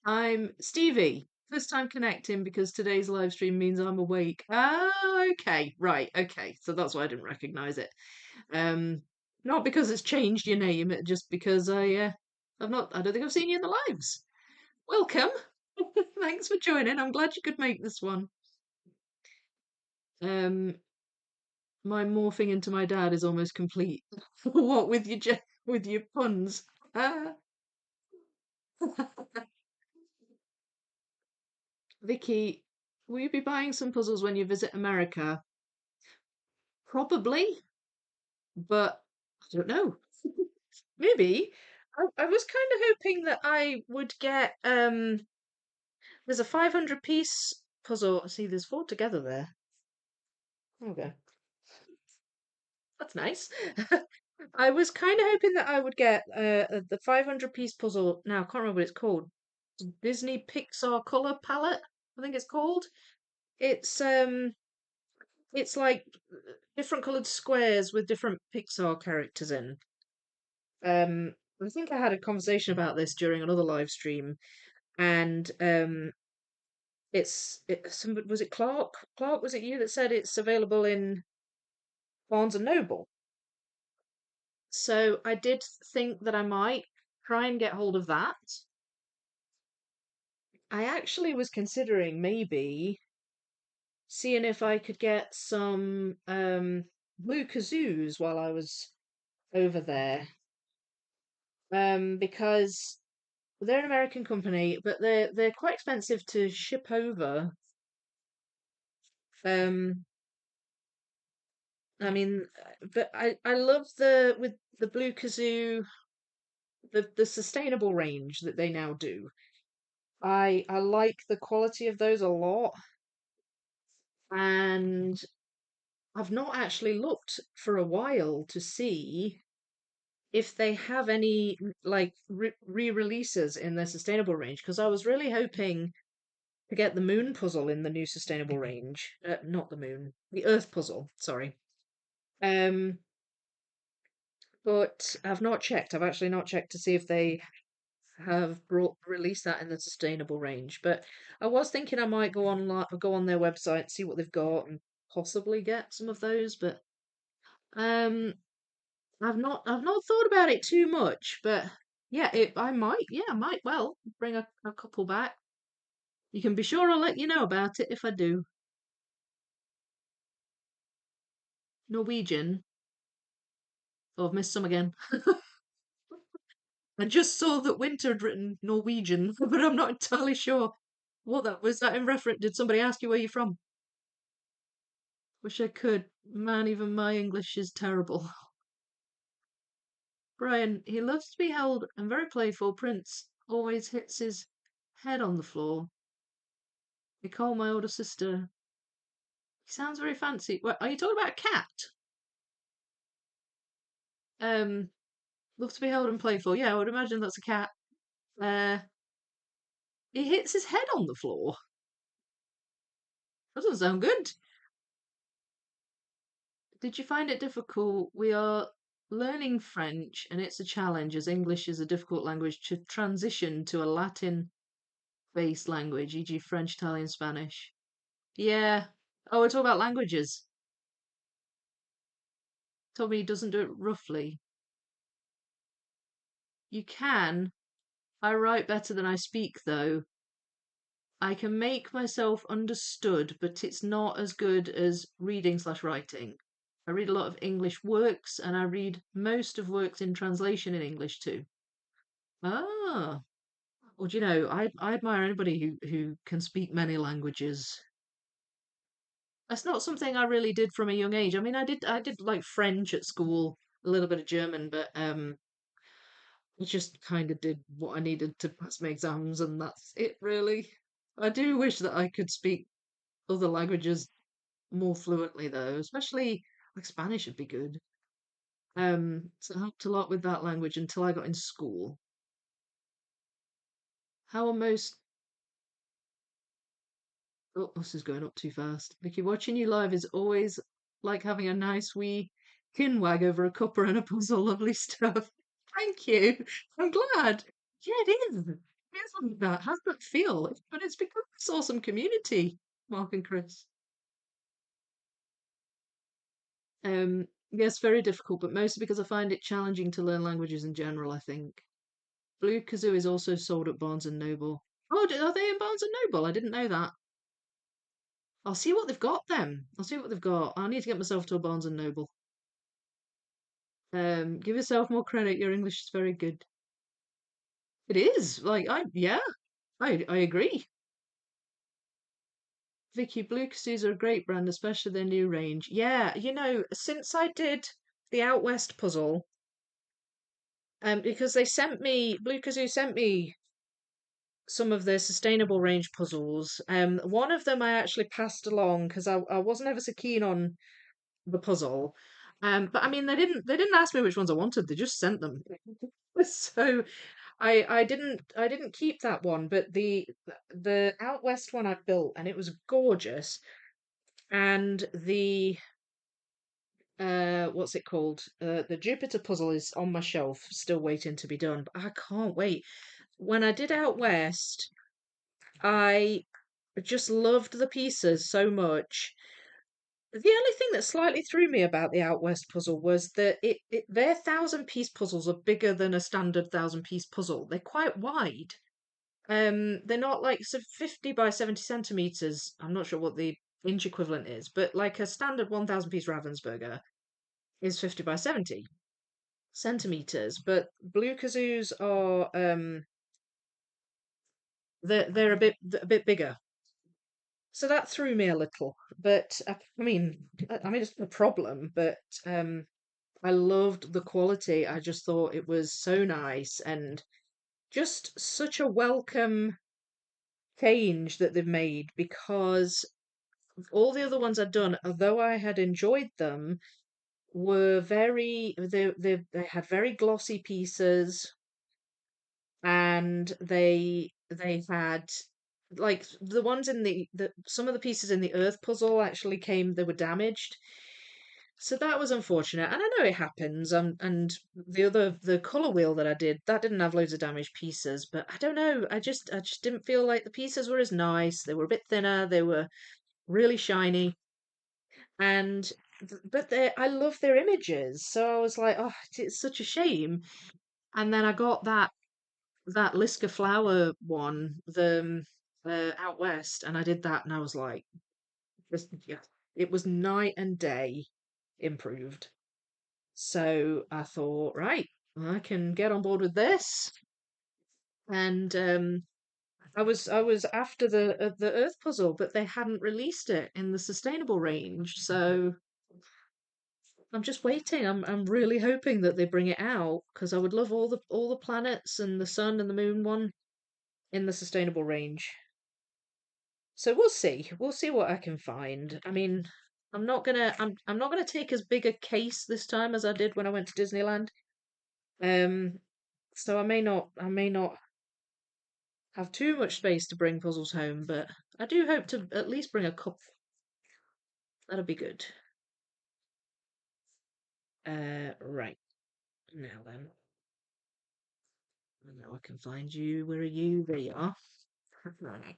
A: I'm Stevie. First time connecting because today's live stream means I'm awake. Ah, okay. Right. Okay. So that's why I didn't recognize it. Um, not because it's changed your name, just because I don't think I've seen you in the lives. Welcome. Thanks for joining. I'm glad you could make this one. Um, my morphing into my dad is almost complete. What with with your puns? Ah. Vicky, will you be buying some puzzles when you visit America? Probably, but I don't know. Maybe. I was kind of hoping that I would get there's a 500 piece puzzle. See, there's four together there. Okay. That's nice. I was kind of hoping that I would get the 500 piece puzzle. Now, I can't remember what it's called. Disney Pixar Color Palette, I think it's called. It's it's like different colored squares with different Pixar characters in. I think I had a conversation about this during another live stream, and somebody, was it Clark? Clark, was it you that said it's available in Barnes and Noble? So I did think that I might try and get hold of that. I actually was considering maybe seeing if I could get some blue kazoos while I was over there. Because they're an American company, but they're quite expensive to ship over. Um, I mean, but I love the with the blue kazoo, the sustainable range that they now do. I like the quality of those a lot, and I've not actually looked for a while to see if they have any like re-releases in their sustainable range because I was really hoping to get the moon puzzle in the new sustainable range. Not the moon, the earth puzzle, sorry. Um, but I've not checked. I've actually not checked to see if they have brought released that in the sustainable range. But I was thinking I might go on their website, see what they've got, and possibly get some of those. But um, I've not thought about it too much. But yeah, I might well bring a couple back. You can be sure I'll let you know about it if I do. Norwegian. Oh, I've missed some again. I just saw that Winter had written Norwegian, but I'm not entirely sure what that was. That in reference? Did somebody ask you where you're from? Wish I could. Man, even my English is terrible. Brian, he loves to be held and very playful. Prince always hits his head on the floor. Nicole, my older sister. He sounds very fancy. What, are you talking about a cat? Um, Loves to be held and playful. Yeah, I would imagine that's a cat. Uh, he hits his head on the floor. That doesn't sound good. Did you find it difficult? We are learning French, and it's a challenge as English is a difficult language to transition to a Latin based language, e.g., French, Italian, Spanish. Yeah. Oh, we're talking about languages. Told me he doesn't do it roughly. You can. I write better than I speak, though. I can make myself understood, but it's not as good as reading slash writing. I read a lot of English works, and I read most of works in translation in English too. Ah, well, do you know, I admire anybody who can speak many languages. That's not something I really did from a young age. I mean, I did like French at school, a little bit of German, but I just kind of did what I needed to pass my exams, and that's it really. I do wish that I could speak other languages more fluently though, especially like Spanish would be good. So I helped a lot with that language until I got in school. How are most Oh, this is going up too fast. Vicky, watching you live is always like having a nice wee kinwag over a cuppa and a puzzle. Lovely stuff. Thank you. I'm glad. Yeah, it is. It is like that. Has that feel? But it's become this awesome community, Mark and Chris. Yes, very difficult, but mostly because I find it challenging to learn languages in general, I think. Blue Kazoo is also sold at Barnes and Noble. Oh, are they in Barnes and Noble? I didn't know that. I'll see what they've got then. I'll see what they've got. I need to get myself to a Barnes and Noble. Give yourself more credit. Your English is very good. It is. Yeah, I agree. Vicky, Blue Kazoos are a great brand, especially their new range. Yeah, since I did the Out West puzzle, because Blue Kazoo sent me some of their sustainable range puzzles. One of them I actually passed along because I wasn't ever so keen on the puzzle. But I mean they didn't ask me which ones I wanted, they just sent them. So I didn't keep that one, but the Out West one I built and it was gorgeous. And the what's it called? The Jupiter puzzle is on my shelf, still waiting to be done. But I can't wait. When I did Out West, I just loved the pieces so much. The only thing that slightly threw me about the Out West puzzle was that their 1,000 piece puzzles are bigger than a standard 1,000 piece puzzle. They're quite wide. They're not like so 50 by 70 centimeters. I'm not sure what the inch equivalent is, but like a standard 1,000 piece Ravensburger is 50 by 70 centimeters. But Blue Kazoos are they're a bit bigger. So that threw me a little, but I mean, it's no problem. But I loved the quality. I just thought it was so nice and just such a welcome change that they've made because all the other ones I'd done, although I had enjoyed them, were they had very glossy pieces and they had like the ones in the some of the pieces in the earth puzzle actually came they were damaged, so that was unfortunate, and I know it happens. And the color wheel that I did, that didn't have loads of damaged pieces, but I don't know, I just didn't feel like the pieces were as nice. They were a bit thinner, they were really shiny, and but I love their images, so I was like, oh, it's such a shame. And then I got that Liska flower one, the out west, and I did that, and I was like, yeah, it was night and day improved. So I thought, right, I can get on board with this. And I was after the Earth puzzle, but they hadn't released it in the sustainable range, so I'm just waiting. I'm really hoping that they bring it out because I would love all the planets and the sun and the moon one in the sustainable range. So we'll see. We'll see what I can find. I mean, I'm not gonna take as big a case this time as I did when I went to Disneyland. Um, so I may not have too much space to bring puzzles home, but I do hope to at least bring a couple. That'll be good. Right. Now then. Now I can find you. Where are you? There you are. Right.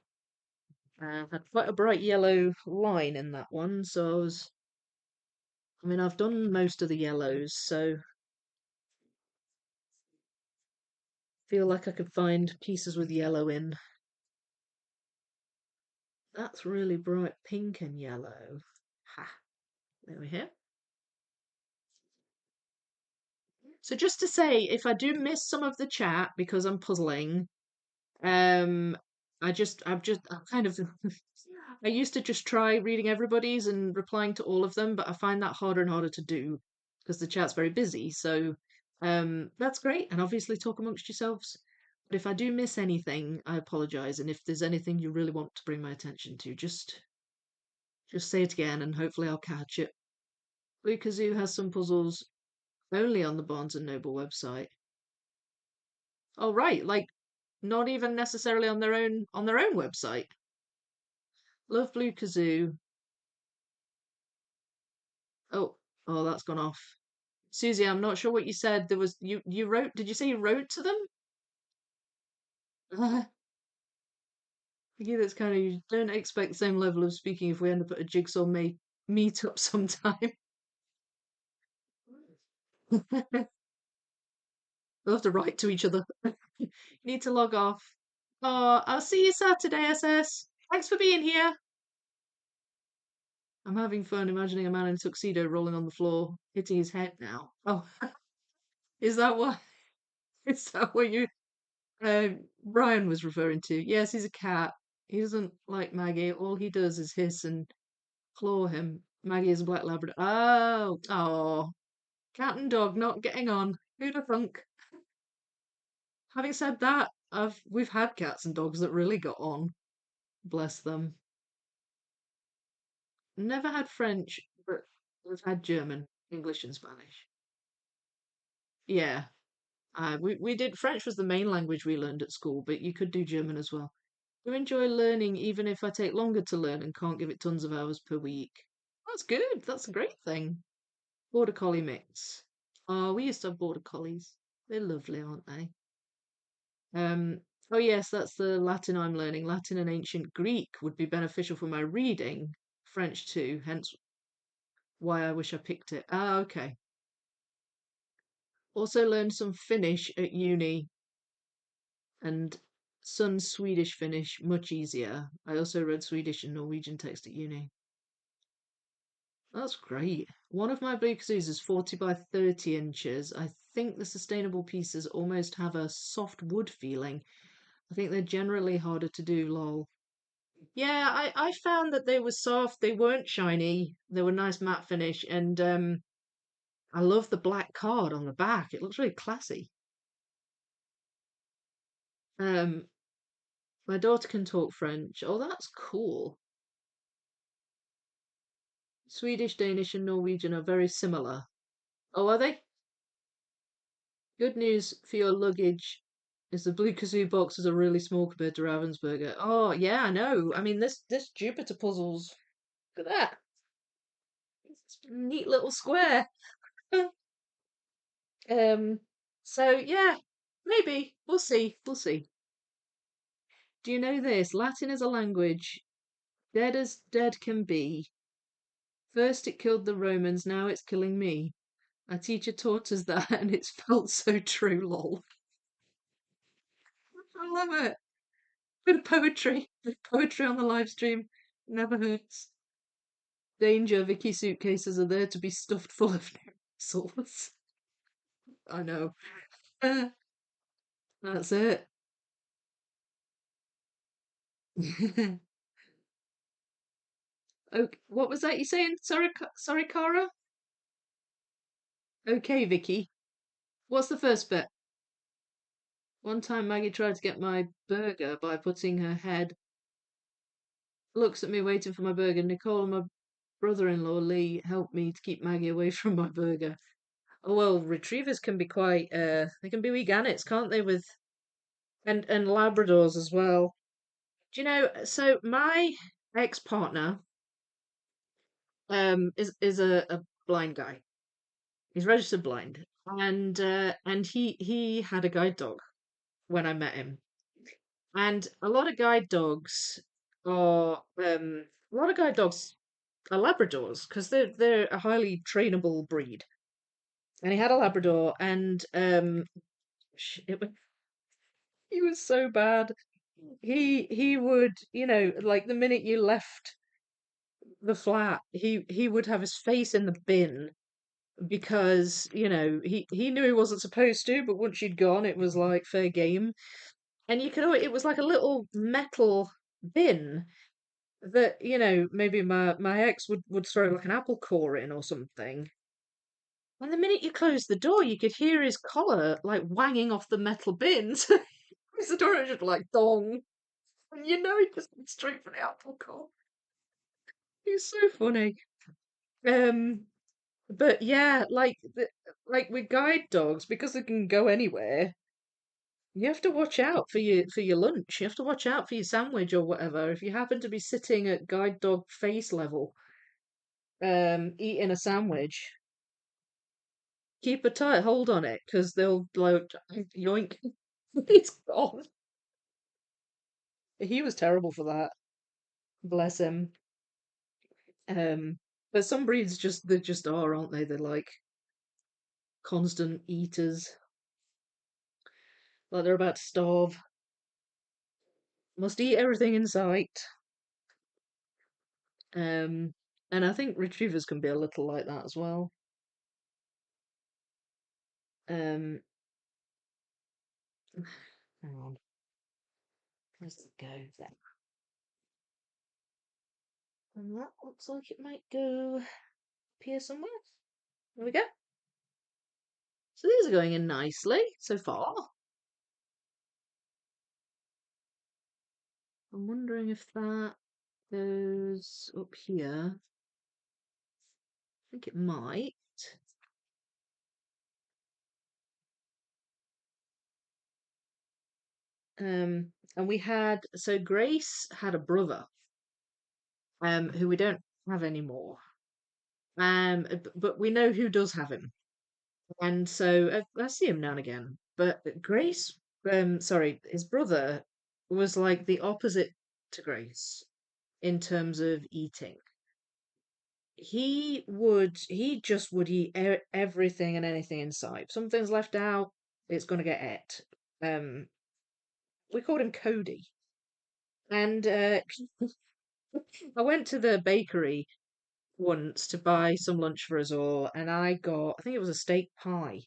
A: Had quite a bright yellow line in that one, so I mean, I've done most of the yellows, so feel like I could find pieces with yellow in. That's really bright pink and yellow. Ha, there we go. So just to say, if I do miss some of the chat because I'm puzzling, um, I'm kind of, I used to just try reading everybody's and replying to all of them, but I find that harder and harder to do because the chat's very busy. So, that's great. And obviously talk amongst yourselves. But if I do miss anything, I apologize. And if there's anything you really want to bring my attention to, just say it again and hopefully I'll catch it. Blue Kazoo has some puzzles only on the Barnes and Noble website. Oh, right, like not even necessarily on their own website. Love Blue Kazoo. Oh, oh, that's gone off. Susie, I'm not sure what you said. There was you wrote. Did you say you wrote to them? Yeah, that's kind of you don't expect the same level of speaking if we end up at a jigsaw meet up sometime. We'll have to write to each other. Need to log off. Oh, I'll see you Saturday, SS. Thanks for being here. I'm having fun imagining a man in a tuxedo rolling on the floor, hitting his head now. Oh, is that what? Is that what Brian was referring to? Yes, he's a cat. He doesn't like Maggie. All he does is hiss and claw him. Maggie is a black Labrador. Oh, cat and dog not getting on. Who'd have thunk? Having said that, we've had cats and dogs that really got on. Bless them. Never had French, but we've had German, English, and Spanish. Yeah, we did. French was the main language we learned at school, but you could do German as well. Do enjoy learning, even if I take longer to learn and can't give it tons of hours per week. That's good. That's a great thing. Border collie mix. Oh, we used to have border collies. They're lovely, aren't they? Um, oh yes, that's the Latin I'm learning. Latin and ancient Greek would be beneficial for my reading. French too, hence why I wish I picked it. Ah, okay. Also learned some Finnish at uni and some Swedish Finnish, much easier. I also read Swedish and Norwegian text at uni. That's great. One of my blue kazoos is 40 by 30 inches. I think the sustainable pieces almost have a soft wood feeling. I think they're generally harder to do, lol. Yeah, I found that they were soft, they weren't shiny, they were nice matte finish, and I love the black card on the back. It looks really classy. Um, my daughter can talk French. Oh, that's cool. Swedish, Danish, and Norwegian are very similar. Oh, are they? Good news for your luggage is the Blue Kazoo boxes are really small compared to Ravensburger. Oh, yeah, I know. I mean, this Jupiter puzzles. Look at that. It's a neat little square. Um, so yeah, maybe we'll see. We'll see. Do you know this? Latin is a language dead as dead can be. First it killed the Romans, now it's killing me. A teacher taught us that, and it's felt so true. Lol. I love it. Bit of poetry. Bit of poetry on the live stream. Never hurts. Danger. Vicky suitcases are there to be stuffed full of sauce. I know. That's it. Okay, what was that you saying? Sorry, sorry, Cara. Okay, Vicky. What's the first bit? One time Maggie tried to get my burger by putting her head, looks at me waiting for my burger. Nicole and my brother-in-law Lee helped me to keep Maggie away from my burger. Oh well, retrievers can be quite they can be wee gannets, can't they, with and Labradors as well. Do you know, so my ex-partner is a blind guy. He's registered blind. And he had a guide dog when I met him. And a lot of guide dogs are Labradors because they're a highly trainable breed. And he had a Labrador, and it was he was so bad. He would, like the minute you left the flat, he would have his face in the bin because he knew he wasn't supposed to, but once you'd gone, it was like fair game. And you could always, it was like a little metal bin that maybe my ex would throw like an apple core in or something. And the minute you closed the door, you could hear his collar like wanging off the metal bins. The door was just like dong, and he just went straight for the apple core. He's so funny. Um, but yeah, like with guide dogs, because they can go anywhere. You have to watch out for your lunch. You have to watch out for your sandwich or whatever. If you happen to be sitting at guide dog face level, eating a sandwich, keep a tight hold on it because they'll like yoink. It's gone. He was terrible for that. Bless him. But some breeds they just are, aren't they? They're like constant eaters, like they're about to starve. Must eat everything in sight. Um, and I think retrievers can be a little like that as well. Um, hang on, where's it go? There. And that looks like it might go up here somewhere. There we go. So these are going in nicely so far. I'm wondering if that goes up here. I think it might. And we had, so Grace had a brother, who we don't have anymore. But we know who does have him, and so I see him now and again. But Grace, sorry, his brother was like the opposite to Grace in terms of eating. He just would eat everything and anything in sight. If something's left out, it's gonna get ate. We called him Cody, and I went to the bakery once to buy some lunch for us all, and I think it was a steak pie,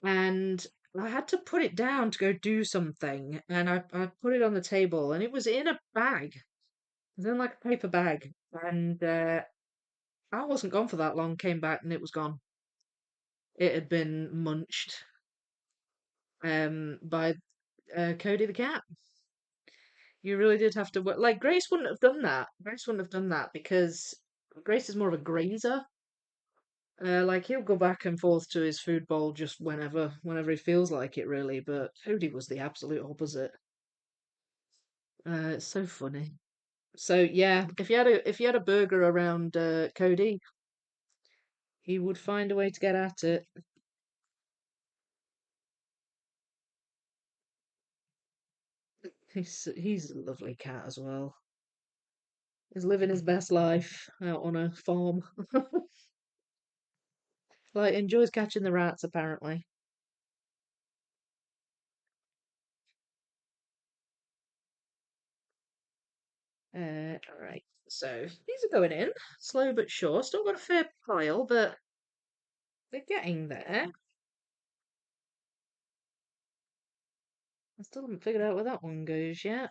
A: and I had to put it down to go do something, and I put it on the table, and it was in a bag. It was in like a paper bag, and I wasn't gone for that long. Came back, and it was gone. It had been munched by Cody the cat. You really did have to work. Like Grace wouldn't have done that. Grace wouldn't have done that because Grace is more of a grazer. Like he'll go back and forth to his food bowl just whenever he feels like it, really. But Cody was the absolute opposite. It's so funny. So yeah, if you had a burger around Cody, he would find a way to get at it. He's a lovely cat as well. He's living his best life out on a farm. Like enjoys catching the rats apparently. All right. So these are going in slow but sure. Still got a fair pile, but they're getting there. I still haven't figured out where that one goes yet.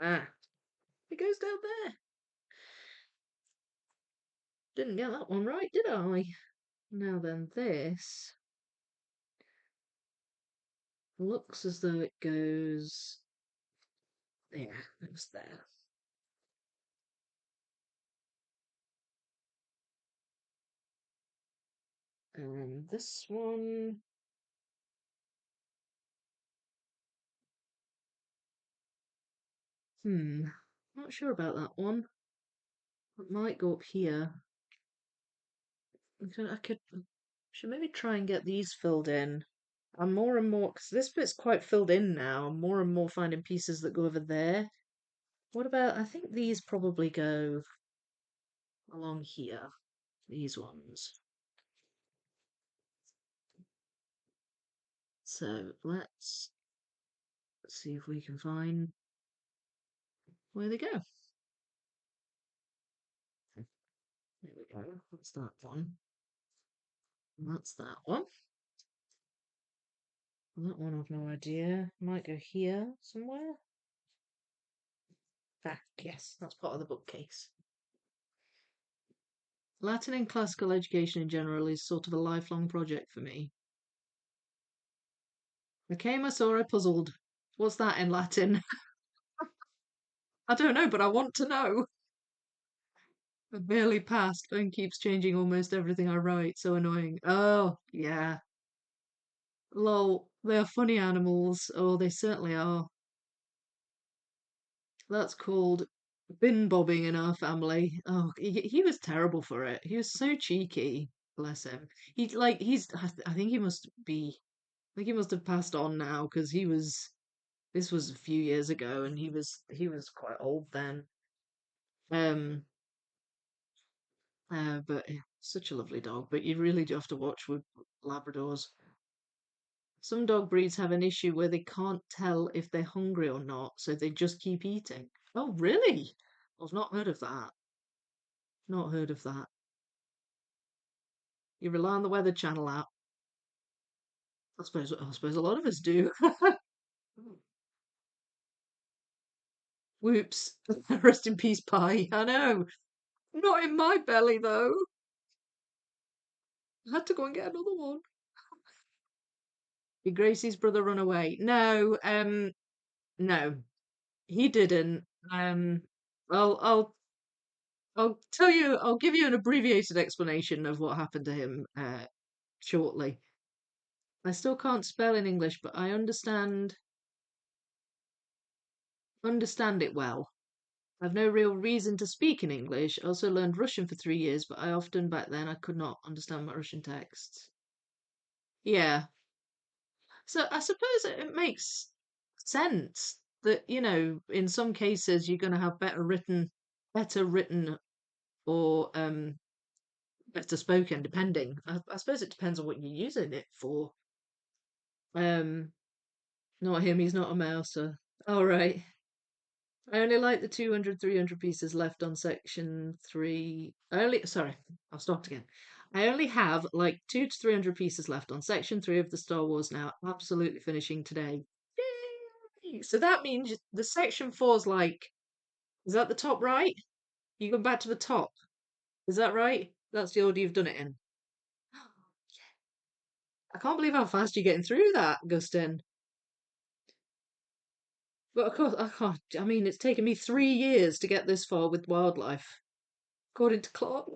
A: Ah, it goes down there. Didn't get that one right, did I? Now then, this looks as though it goes. Yeah, it was there. And this one. Not sure about that one. It might go up here. I should maybe try and get these filled in. I'm more and more, because this bit's quite filled in now. I'm more and more finding pieces that go over there. What about, I think these probably go along here. These ones. So let's see if we can find where they go. There we go. That's that one. And that's that one. And that one I've no idea. Might go here somewhere. Ah, yes, that's part of the bookcase. Latin and classical education in general is sort of a lifelong project for me. I came, I saw, I puzzled. What's that in Latin? I don't know, but I want to know. I barely passed. Phone keeps changing almost everything I write. So annoying. Oh, yeah. Lol. They are funny animals. Oh, they certainly are. That's called bin bobbing in our family. Oh, he was terrible for it. He was so cheeky. Bless him. I think he must be, I think he must have passed on now because this was a few years ago and he was quite old then. Um, but yeah, such a lovely dog. But you really do have to watch with Labradors. Some dog breeds have an issue where they can't tell if they're hungry or not, so they just keep eating. Oh, really? I've not heard of that. Not heard of that. You rely on the Weather Channel app. I suppose a lot of us do. Whoops. Rest in peace, pie. I know. Not in my belly, though. I had to go and get another one. Did Gracie's brother run away? No, no, he didn't. I'll, I'll, I'll tell you, I'll give you an abbreviated explanation of what happened to him, shortly. I still can't spell in English, but I understand it well. I've no real reason to speak in English. I also learned Russian for 3 years, but I often back then I could not understand my Russian texts. Yeah. So I suppose it makes sense that, in some cases you're going to have better written or better spoken, depending. I suppose it depends on what you're using it for. Um, Not him, he's not a mouser. All right. I only like the 200, 300 pieces left on section three. Sorry, I'll start again. I only have like 200 to 300 pieces left on section three of the Star Wars now. Absolutely finishing today. Yay! So that means the section four's like, is that the top right? You go back to the top. Is that right? That's the order you've done it in. I can't believe how fast you're getting through that, Gustin. But of course, I can't. I mean, it's taken me 3 years to get this far with wildlife, according to Clark.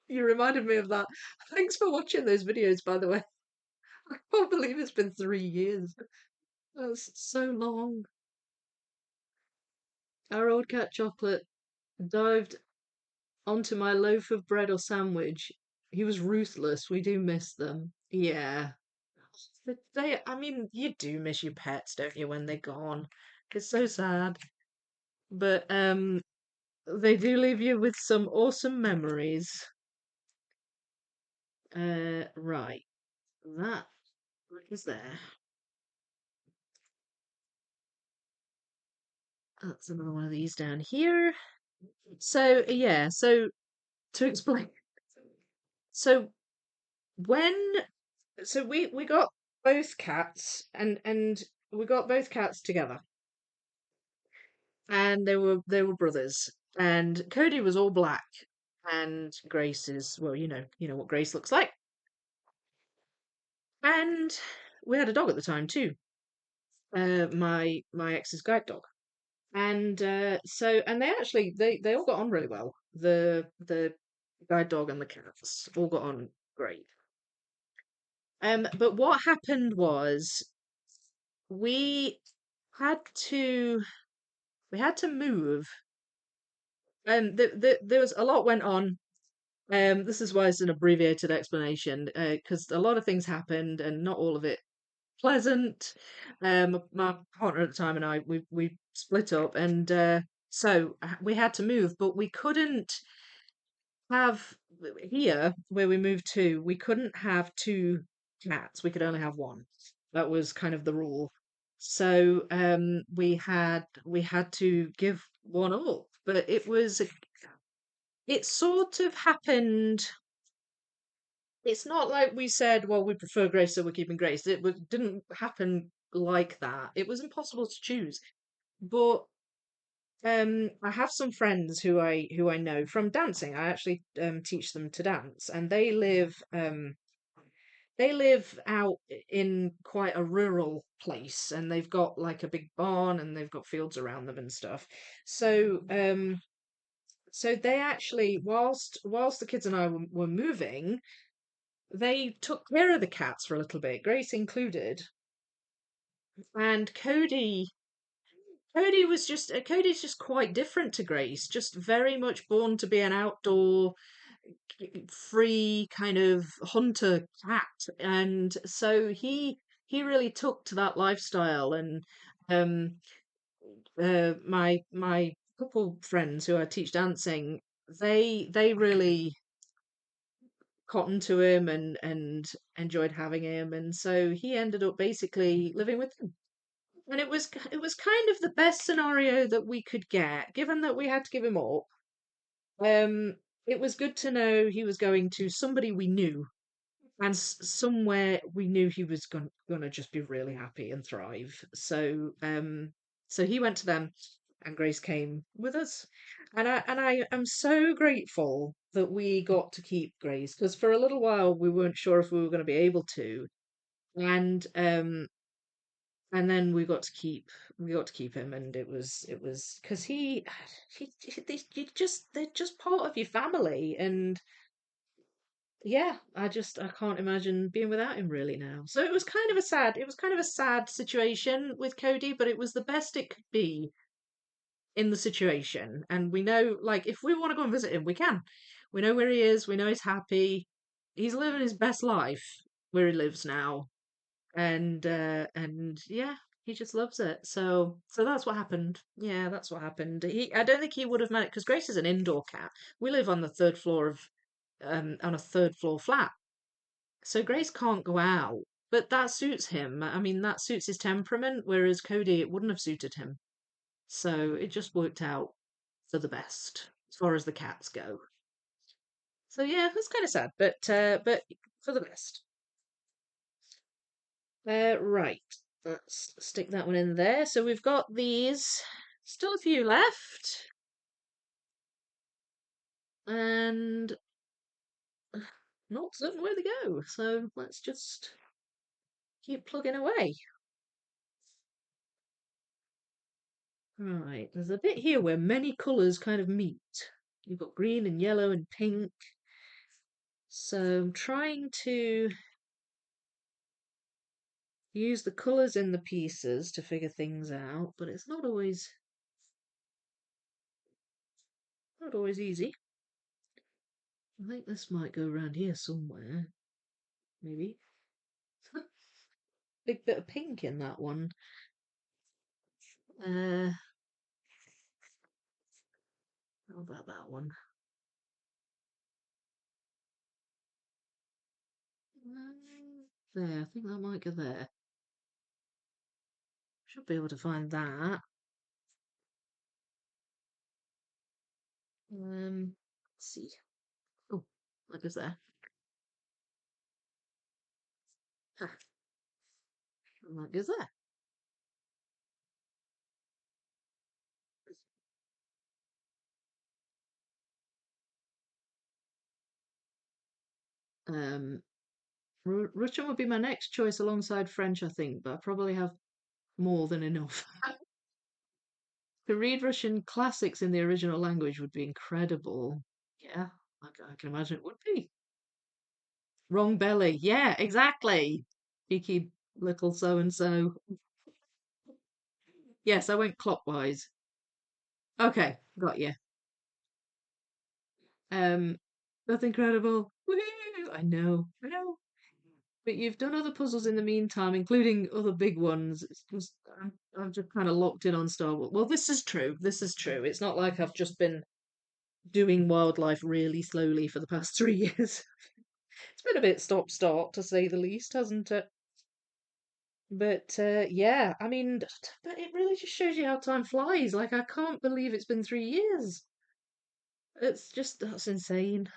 A: You reminded me of that. Thanks for watching those videos, by the way. I can't believe it's been 3 years. That's so long. Our old cat Chocolate dived onto my loaf of bread or sandwich. He was ruthless. We do miss them. Yeah. But I mean, you do miss your pets, don't you, when they're gone? It's so sad. But they do leave you with some awesome memories. Right. That is there. That's another one of these down here. So yeah, so to explain, so when we got both cats and we got both cats together, and they were brothers, and Cody was all black, and Grace is, well, you know what Grace looks like, and we had a dog at the time too, my ex's guide dog. And and they all got on really well. The guide dog and the cats all got on great. But what happened was we had to we had to move. There was a lot went on. This is why it's an abbreviated explanation, because a lot of things happened and not all of it pleasant. My partner at the time and I, we split up, and so we had to move, but we couldn't have here where we moved to. We couldn't have two cats. We could only have one. That was kind of the rule. So we had to give one up, but it sort of happened. It's not like we said, well, we prefer Grace, so we're keeping Grace. Didn't happen like that. It was impossible to choose. But I have some friends who I know from dancing. I actually teach them to dance, and they live out in quite a rural place, and they've got like a big barn, and they've got fields around them and stuff. So they actually, whilst the kids and I were moving, they took care of the cats for a little bit, Grace included. And Cody's just quite different to Grace, just very much born to be an outdoor, free kind of hunter cat. And so he really took to that lifestyle. And um my couple friends who I teach dancing, they really cottoned to him and enjoyed having him, and so he ended up basically living with them. And it was kind of the best scenario that we could get, given that we had to give him up. Um, it was good to know he was going to somebody we knew, and somewhere we knew he was gonna just be really happy and thrive. So So he went to them, and Grace came with us. And I am so grateful that we got to keep Grace, because for a little while we weren't sure if we were going to be able to. And then we got to keep him, and it was because they're just part of your family. And yeah, I can't imagine being without him really now. So it was kind of a sad situation with Cody, but it was the best it could be in the situation. And we know, like, if we want to go and visit him, we can. We know where he is. We know he's happy. He's living his best life where he lives now, and yeah, he just loves it. So that's what happened. Yeah, that's what happened. I don't think he would have managed, because Grace is an indoor cat. We live on the third floor of on a third floor flat, so Grace can't go out. But that suits him. I mean, that suits his temperament, whereas Cody, it wouldn't have suited him. So it just worked out for the best as far as the cats go. So yeah, that's kind of sad, but for the best. Right. Let's stick that one in there. So we've got these. Still a few left, and not certain where they go. So let's just keep plugging away. Right. There's a bit here where many colours kind of meet. You've got green and yellow and pink. So I'm trying to use the colours in the pieces to figure things out, but it's not always easy. I think this might go around here somewhere, maybe. Big bit of pink in that one. How about that one? There, I think that might go there. Should be able to find that. Let's see. Oh, that goes there. Ha, and that goes there. Um, Russian would be my next choice alongside French, I think, but I probably have more than enough. To read Russian classics in the original language would be incredible. Yeah, I can imagine it would be. Wrong belly. Yeah, exactly. Cheeky little so and so. Yes, I went clockwise. Okay, got you. Um, that's incredible. Woohoo! I know. But you've done other puzzles in the meantime, including other big ones. It's just I'm just kind of locked in on Star Wars. Well, this is true. This is true. It's not like I've just been doing wildlife really slowly for the past 3 years. It's been a bit stop-start, to say the least, hasn't it? But yeah, I mean, but it really just shows you how time flies. Like, I can't believe it's been 3 years. That's insane.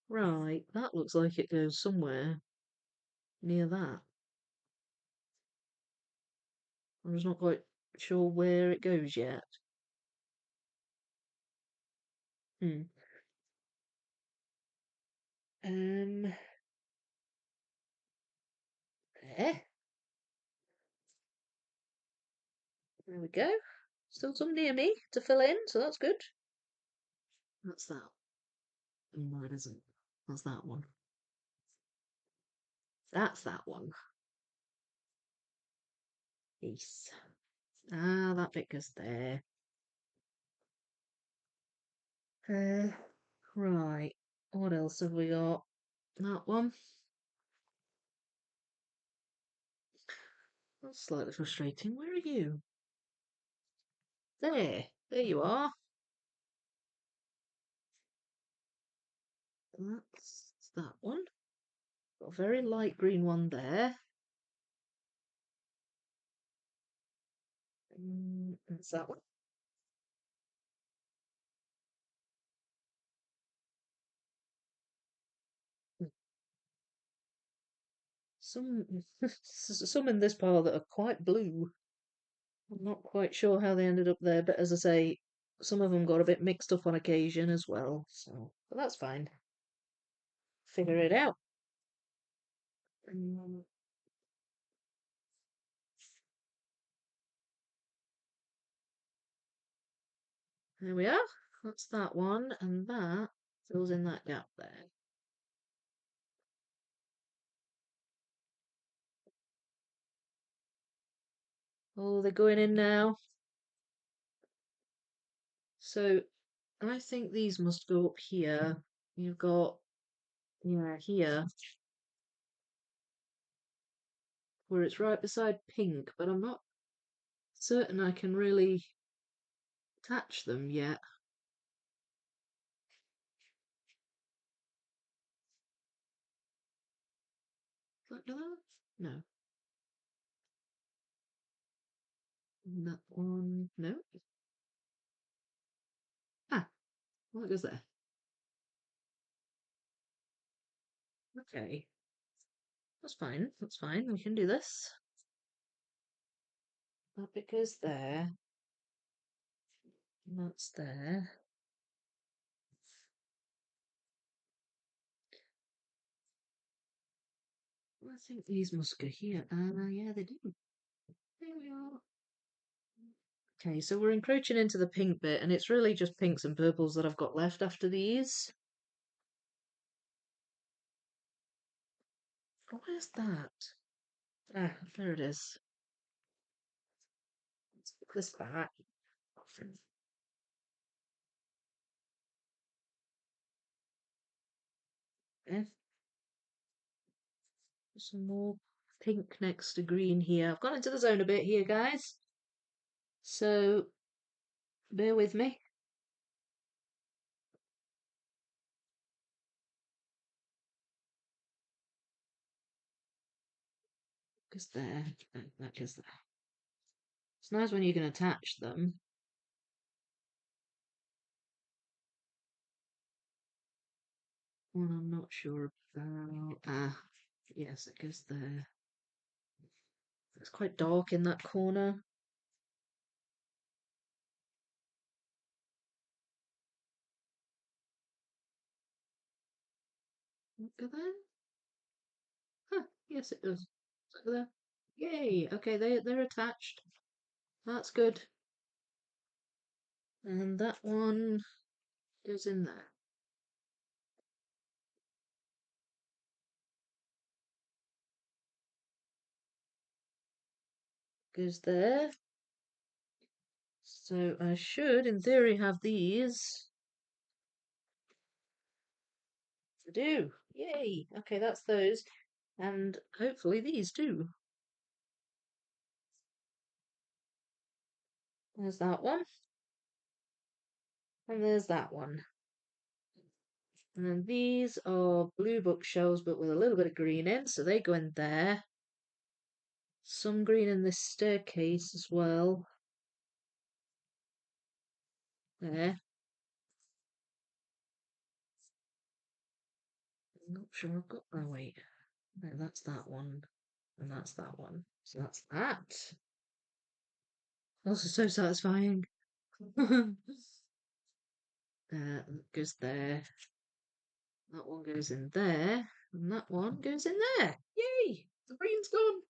A: Right, that looks like it goes somewhere near that. I'm just not quite sure where it goes yet. Hmm. Um, there. There we go. Still some near me to fill in, so that's good. That's that. No, it isn't. That's that one. That's that one. Yes. Ah, that bit goes there. Uh, right. What else have we got? That one. That's slightly frustrating. Where are you? There. There you are. That's that one. Got a very light green one there. That's that one. Some some in this pile that are quite blue. I'm not quite sure how they ended up there, but as I say, some of them got a bit mixed up on occasion as well. So, but that's fine. Figure it out. Mm, There we are. That's that one, and that fills in that gap there. Oh, they're going in now. So I think these must go up here. You've got, yeah, here, where it's right beside pink, but I'm not certain I can really attach them yet. Look at that? No. And that one, no. Ah, well, it goes there. Okay, that's fine. That's fine. We can do this. That bit goes there. And that's there. I think these must go here. Yeah, they do. There we are. Okay, so we're encroaching into the pink bit, and it's really just pinks and purples that I've got left after these. Oh, where's that? Ah, there it is. Let's put this back. Okay, some more pink next to green here. I've gone into the zone a bit here, guys. So bear with me. Goes there. That goes there. It's nice when you can attach them. One I'm not sure about. Ah, yes, it goes there. It's quite dark in that corner. Go there. Huh, yes, it does. Go there. Yay! Okay, they're attached. That's good. And that one goes in there. Goes there. So I should, in theory, have these. I do. Yay! Okay, that's those. And hopefully these too. There's that one. And there's that one. And then these are blue bookshelves, but with a little bit of green in, so they go in there. Some green in this staircase as well. There. I'm not sure I've got. Oh, wait. No, that's that one. And that's that one. So that's that. Also so satisfying. Goes there. That one goes in there. And that one goes in there. Yay! The green's gone.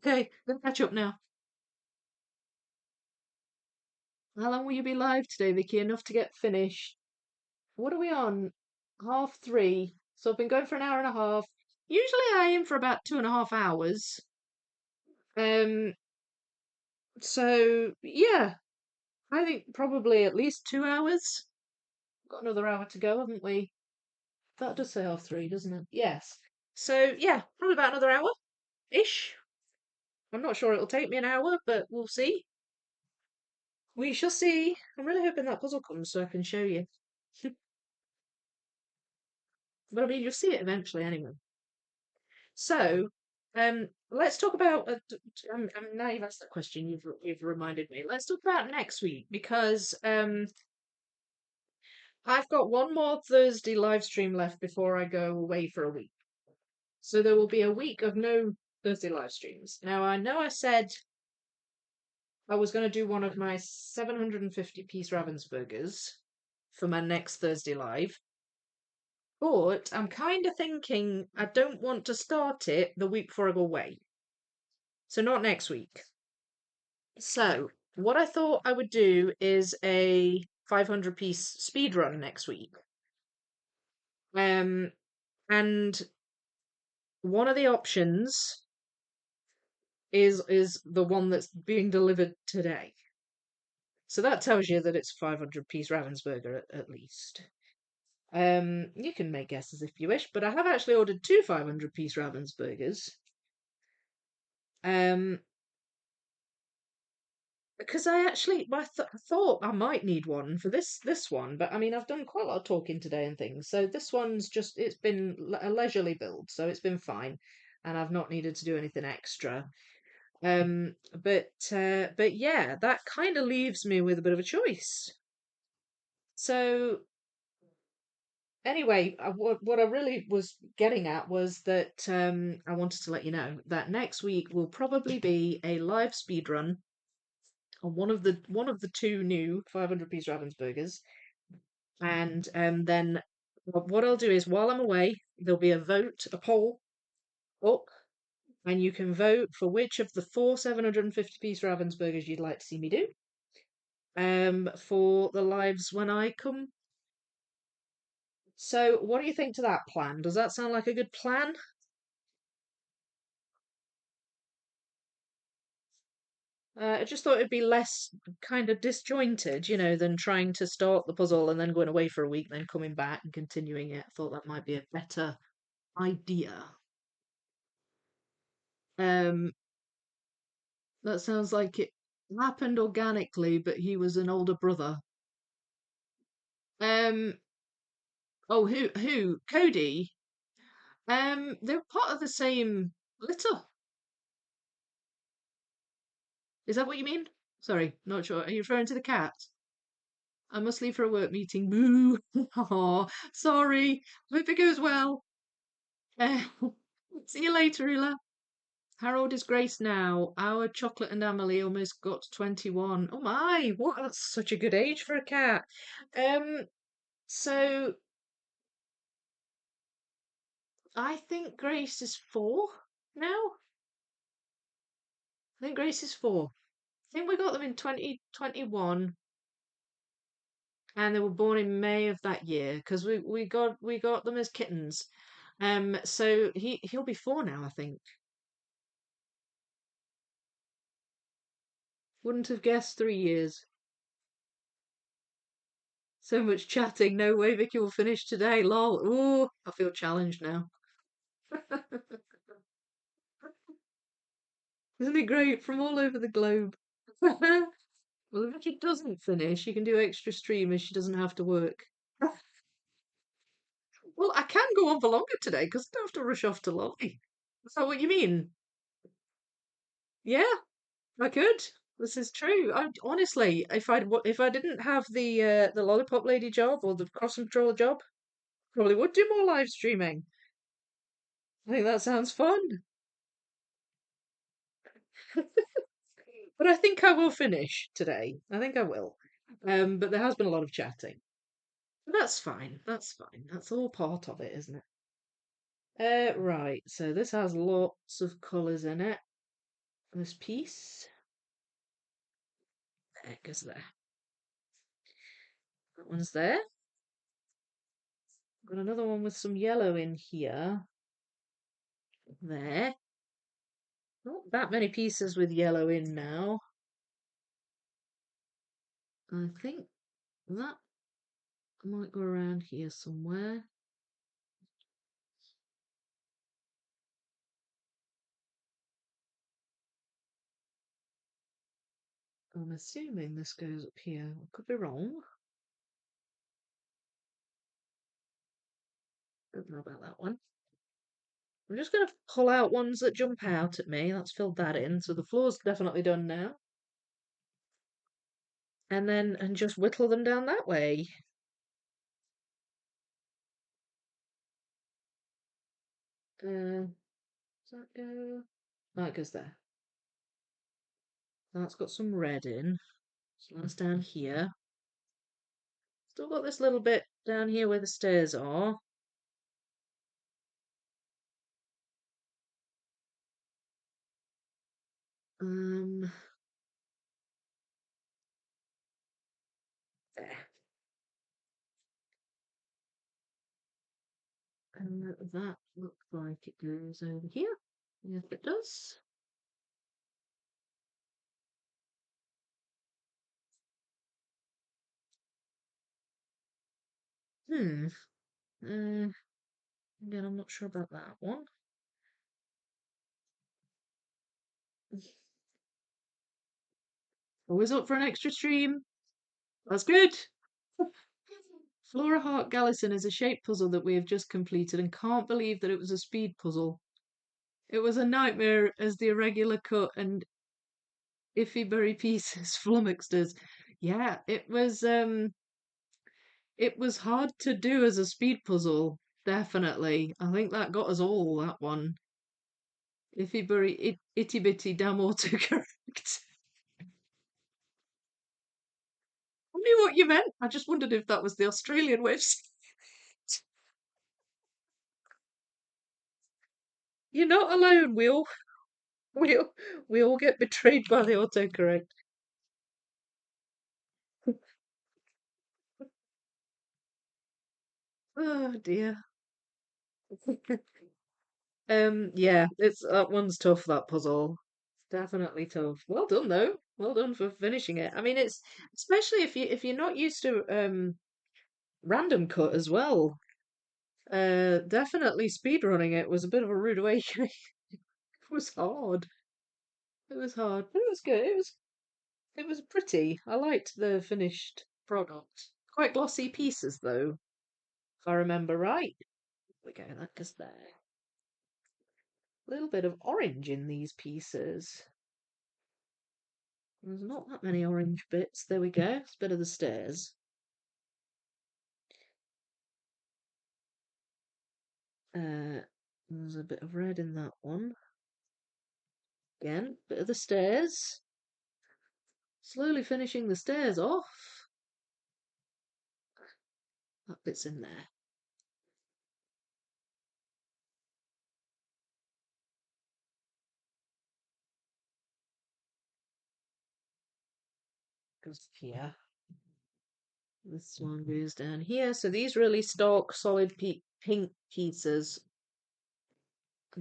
A: Okay, gonna catch up now. How long will you be live today, Vicky? Enough to get finished. What are we on? 3:30. So I've been going for an hour and a half. Usually I aim for about 2.5 hours. Um, so yeah, I think probably at least 2 hours. Got another hour to go, haven't we? That does say 3:30, doesn't it? Yes. So yeah, probably about another hour ish. I'm not sure it'll take me an hour, but we'll see. We shall see. I'm really hoping that puzzle comes so I can show you. But I mean, you'll see it eventually anyway. So, let's talk about. Now you've asked that question. You've reminded me. Let's talk about next week because I've got one more Thursday live stream left before I go away for a week. So there will be a week of no Thursday live streams. Now, I know I said I was going to do one of my 750-piece Ravensburgers for my next Thursday live, but I'm kind of thinking I don't want to start it the week before I go away. So not next week. So what I thought I would do is a 500-piece speed run next week. And one of the options is the one that's being delivered today. So that tells you that it's 500-piece Ravensburger at least. You can make guesses if you wish, but I have actually ordered two 500-piece Ravensburgers. Because I thought I might need one for this one, but I mean I've done quite a lot of talking today and things, so this one's just it's been a leisurely build, so it's been fine, and I've not needed to do anything extra. But yeah, that kind of leaves me with a bit of a choice. So anyway, what I really was getting at was that I wanted to let you know that next week will probably be a live speed run on one of the two new 500-piece Ravensburgers, and then what I'll do is while I'm away, there'll be a poll up, and you can vote for which of the four 750-piece Ravensburgers you'd like to see me do. For the lives when I come. So, what do you think to that plan? Does that sound like a good plan? I just thought it'd be less kind of disjointed, than trying to start the puzzle and then going away for a week, then coming back and continuing it. I thought that might be a better idea. Um, that sounds like it happened organically, but he was an older brother. Um, oh, who? Cody. They're part of the same litter. Is that what you mean? Sorry, not sure. Are you referring to the cat? I must leave for a work meeting. Boo. Oh, sorry. Hope it goes well. Uh, see you later, Ula. How old is Grace now? Our Chocolate and Emily almost got to 21. Oh my, what? That's such a good age for a cat. Um, so I think Grace is 4 now. I think Grace is 4. I think we got them in 2021, and they were born in May of that year because we got them as kittens. So he'll be 4 now, I think. Wouldn't have guessed 3 years. So much chatting. No way Vicky will finish today. Lol. Ooh, I feel challenged now. Isn't it great? From all over the globe. Well, if Vicky doesn't finish, she can do extra stream as she doesn't have to work. Well, I can go on for longer today because I don't have to rush off to Lolly. Is that what you mean? Yeah, I could. This is true. Honestly, if I didn't have the lollipop lady job or the cross controller job, probably would do more live streaming. I think that sounds fun. But I think I will finish today. I think I will. But there has been a lot of chatting. But that's fine. That's fine. That's all part of it, isn't it? Right. So this has lots of colours in it. This piece. There it goes there. That one's there. Got another one with some yellow in here. There. Not that many pieces with yellow in now. I think that might go around here somewhere. I'm assuming this goes up here. I could be wrong. Don't know about that one. I'm just going to pull out ones that jump out at me. Let's fill that in. So the floor's definitely done now. And just whittle them down that way. Does that go? That goes there. That's got some red in. So that's down here. Still got this little bit down here where the stairs are. Um, there. And that looks like it goes over here. Yes, it does. Hmm. Uh, Again, I'm not sure about that one. Always up for an extra stream. That's good. Flora Hart Gallison is a shape puzzle that we have just completed and can't believe that it was a speed puzzle. It was a nightmare as the irregular cut and iffy berry pieces flummoxed us. Yeah, it was hard to do as a speed puzzle, definitely. I think that got us all, that one. Iffy berry itty bitty damn autocorrect. I knew what you meant. I just wondered if that was the Australian way of saying it. You're not alone, we all we all get betrayed by the autocorrect. Oh dear. Yeah, it's that one's tough, that puzzle. Definitely tough. Well done though. Well done for finishing it. I mean, it's especially if you're not used to random cut as well. Definitely speedrunning it was a bit of a rude awakening. It was hard. It was hard, but it was good. It was pretty. I liked the finished product. Quite glossy pieces though, if I remember right. We go, that goes there. A little bit of orange in these pieces. There's not that many orange bits. There we go. It's a bit of the stairs. There's a bit of red in that one. Again, bit of the stairs. Slowly finishing the stairs off. That bit's in there. Goes here. This one goes down here. So these really stark, solid pink pieces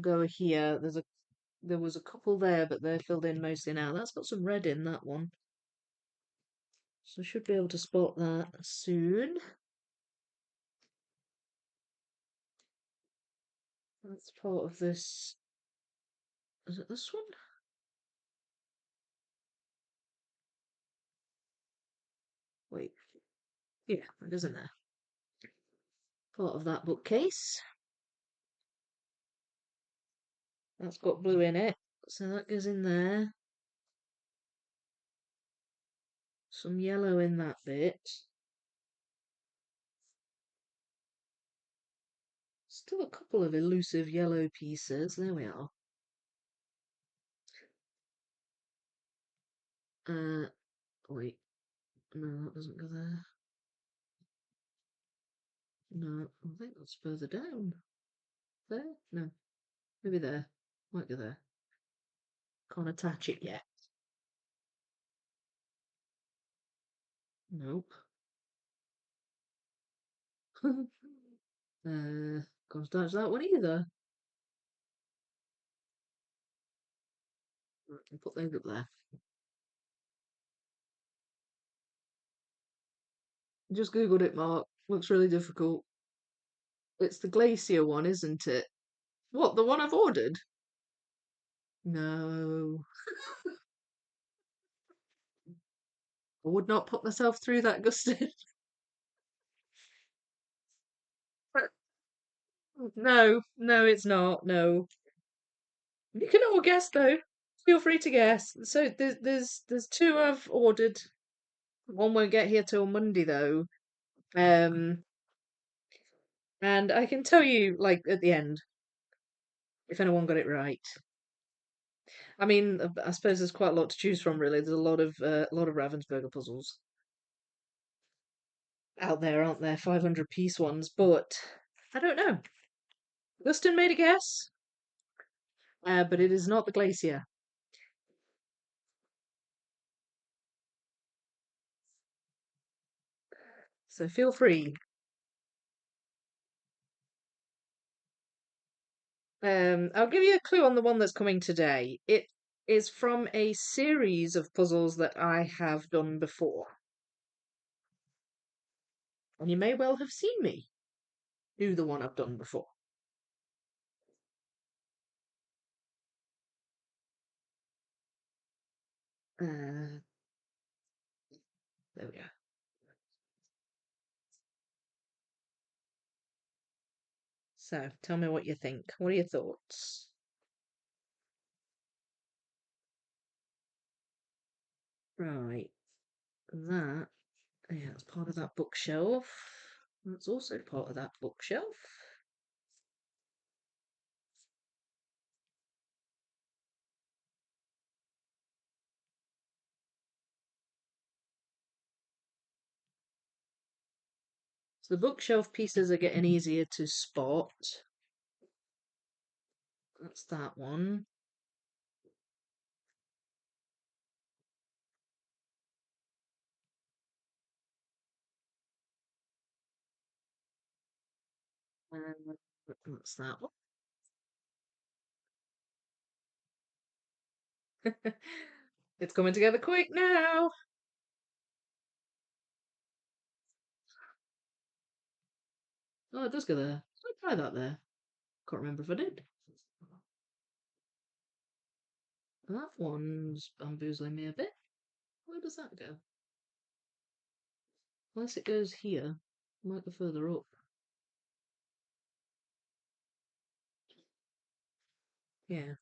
A: go here. There was a couple there, but they're filled in mostly now. That's got some red in that one. So I should be able to spot that soon. That's part of this. Is it this one? Wait. Yeah, it is in there. Part of that bookcase. That's got blue in it. So that goes in there. Some yellow in that bit. Still a couple of elusive yellow pieces. There we are. Wait. No, that doesn't go there. No, I think that's further down. There? No. Maybe there. Might go there. Can't attach it yet. Nope. Can't attach that one either. Right, I'll put those up there. Just googled it, Mark. Looks really difficult. It's the glacier one, isn't it? What, the one I've ordered? No. I would not put myself through that, Gustin. No, no, it's not. No. You can all guess though. Feel free to guess. So there's two I've ordered. One won't get here till Monday though. Um, and I can tell you like at the end. if anyone got it right. I mean, I suppose there's quite a lot to choose from, really. There's a lot of Ravensburger puzzles out there, aren't there? 500-piece ones, but I don't know. Guston made a guess, but it is not the Glacier. So feel free. I'll give you a clue on the one that's coming today. It is from a series of puzzles that I have done before. And you may well have seen me do the one I've done before. Uh, there we go. So tell me what you think. What are your thoughts? Right, that, yeah, that's part of that bookshelf. That's also part of that bookshelf. So the bookshelf pieces are getting easier to spot. That's that one. That's that one. It's coming together quick now. Oh, it does go there. Did I try that there? Can't remember if I did. That one's bamboozling me a bit. Where does that go? Unless it goes here. Might go further up. Yeah,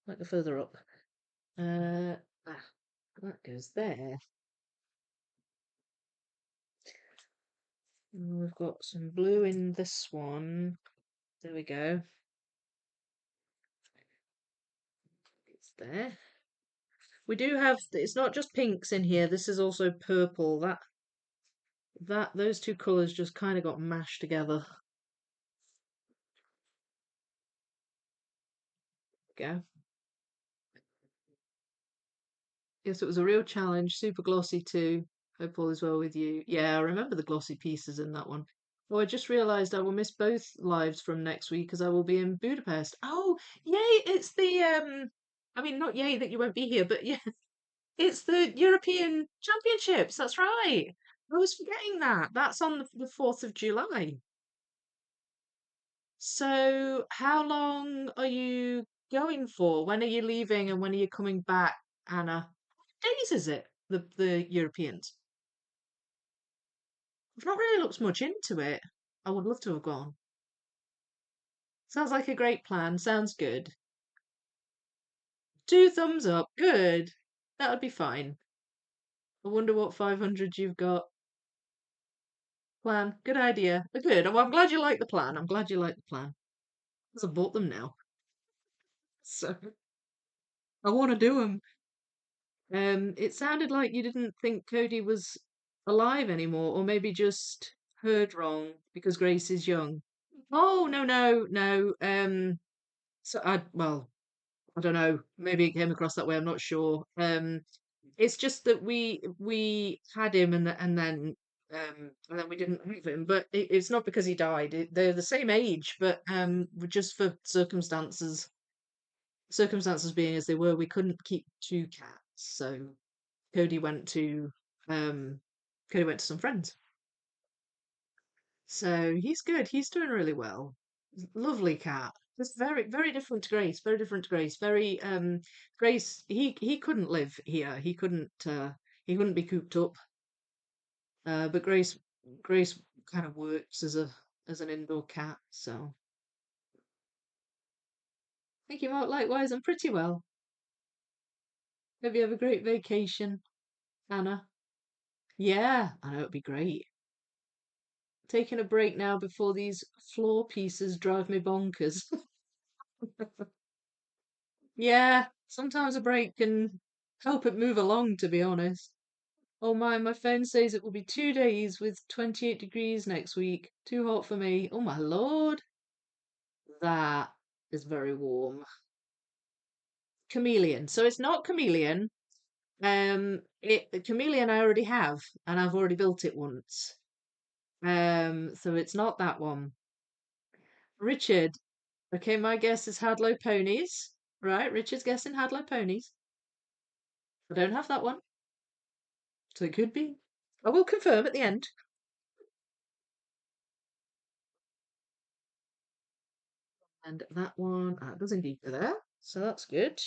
A: might go further up. Ah, that goes there. And we've got some blue in this one. There we go. It's there. We do have, it's not just pinks in here, this is also purple. Those two colours just kind of got mashed together. Go. Yes, it was a real challenge. Super glossy too. Hope all is well with you. Yeah, I remember the glossy pieces in that one. Oh, I just realised I will miss both lives from next week because I will be in Budapest. Oh, yay! It's the I mean, not yay that you won't be here, but yeah, it's the European Championships. That's right. I was forgetting that. That's on the 4th of July. So, how long are you going for? When are you leaving and when are you coming back, Anna? What days is it? The Europeans? I've not really looked much into it. I would love to have gone. Sounds like a great plan. Sounds good. 2 thumbs up. Good. That would be fine. I wonder what 500 you've got. Plan. Good idea. Good. Well, I'm glad you like the plan. I'm glad you like the plan. Because I bought them now. So I want to do them. It sounded like you didn't think Cody was alive anymore, or maybe just heard wrong because Grace is young. Oh, no, no, no. Well, I don't know. Maybe it came across that way. I'm not sure. It's just that we had him and then we didn't have him. But it's not because he died. They're the same age, but just for circumstances being as they were, we couldn't keep two cats. So Cody went to um Cody went to some friends. So he's good. He's doing really well. Lovely cat. Just very, very different to Grace. Very different to Grace. Very Grace, he couldn't live here. He couldn't be cooped up. But Grace kind of works as an indoor cat, so thank you, Mark. Likewise, I'm pretty well. Hope you have a great vacation, Anna. Yeah, I know it'd be great. Taking a break now before these floor pieces drive me bonkers. Yeah, sometimes a break can help it move along, to be honest. Oh my phone says it will be 2 days with 28 degrees next week. Too hot for me. Oh my lord. That is very warm. Chameleon. So it's not chameleon. The chameleon I already have, and I've already built it once. So it's not that one. Richard. Okay, my guess is Hadlow ponies. Right, Richard's guessing Hadlow ponies. I don't have that one, so it could be. I will confirm at the end. And that one does indeed go there, so that's good.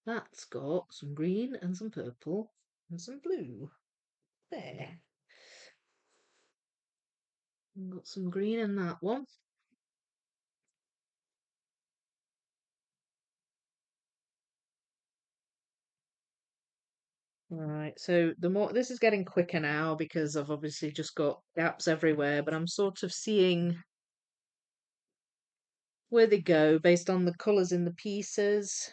A: That's got some green and some purple and some blue. There. And got some green in that one. Right, so the more this is getting quicker now because I've obviously just got gaps everywhere, but I'm sort of seeing where they go based on the colours in the pieces.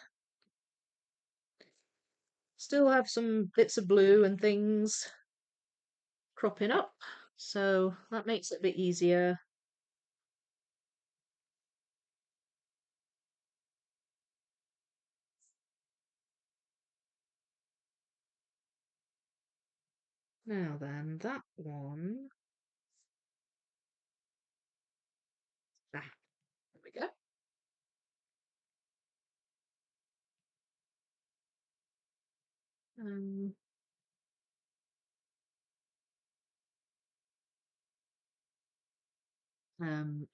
A: Still have some bits of blue and things cropping up, so that makes it a bit easier. Now then, that one. Ah, there we go. Um, um,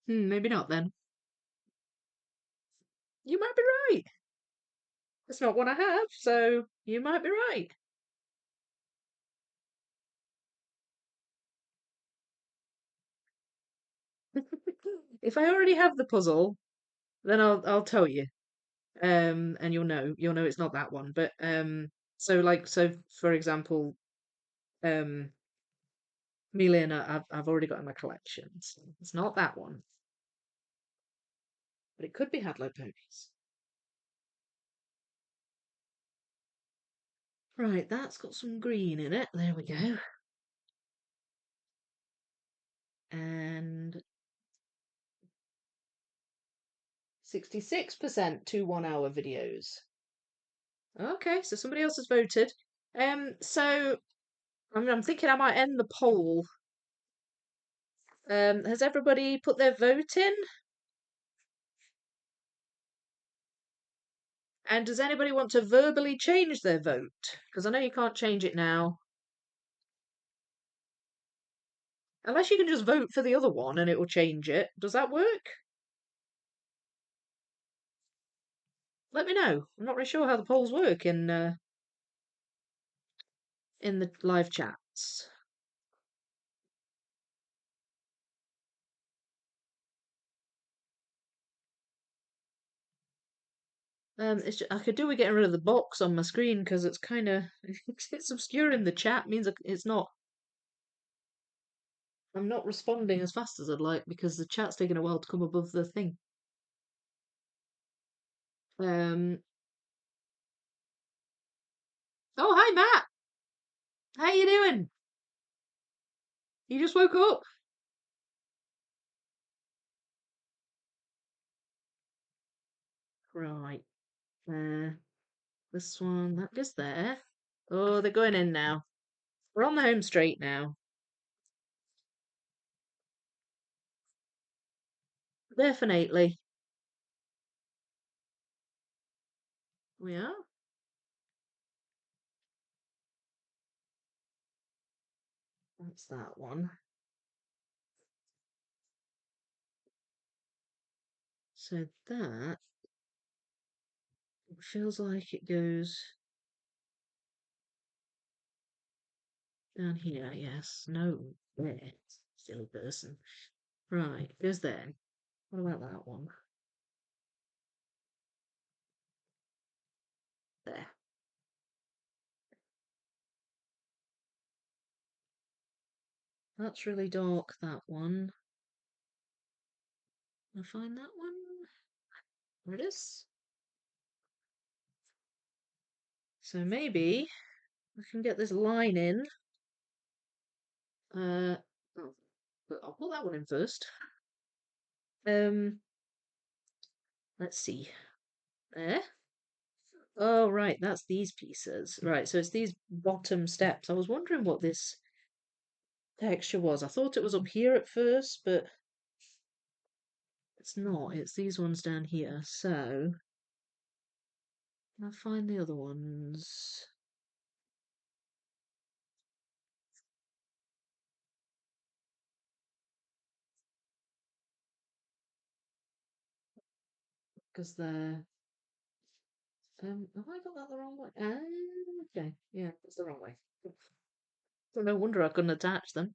A: maybe not then. You might be right. It's not one I have, so you might be right. If I already have the puzzle, then I'll tell you. And you'll know it's not that one. But so for example, um, Melina, I've already got in my collection. So it's not that one, but it could be Hadlow ponies. Right, that's got some green in it. There we go. And 66% to 1 hour videos. Okay, so somebody else has voted. So I'm thinking I might end the poll. Has everybody put their vote in? And does anybody want to verbally change their vote? Because I know you can't change it now. Unless you can just vote for the other one and it will change it. Does that work? Let me know. I'm not really sure how the polls work in the live chats. I could do with getting rid of the box on my screen because it's kind of it's obscuring the chat. Means it's not. I'm not responding as fast as I'd like because the chat's taking a while to come above the thing. Um. Oh, hi Matt. How you doing? You just woke up. Right. This one that goes there. Oh, they're going in now. We're on the home straight now. Definitely. We are. That's that one. So that feels like it goes down here. Yes. No. There. Silly person. Right. Goes there. What about that one? There. That's really dark, that one. I'll find that one. There it is. So maybe I can get this line in. Oh, but I'll put that one in first. Let's see. There. Oh, right, that's these pieces. Right, so it's these bottom steps. I was wondering what this texture was. I thought it was up here at first, but it's not. It's these ones down here. So I'll find the other ones. Because they're have I got that the wrong way? Ah, okay. Yeah, that's the wrong way. So no wonder I couldn't attach them.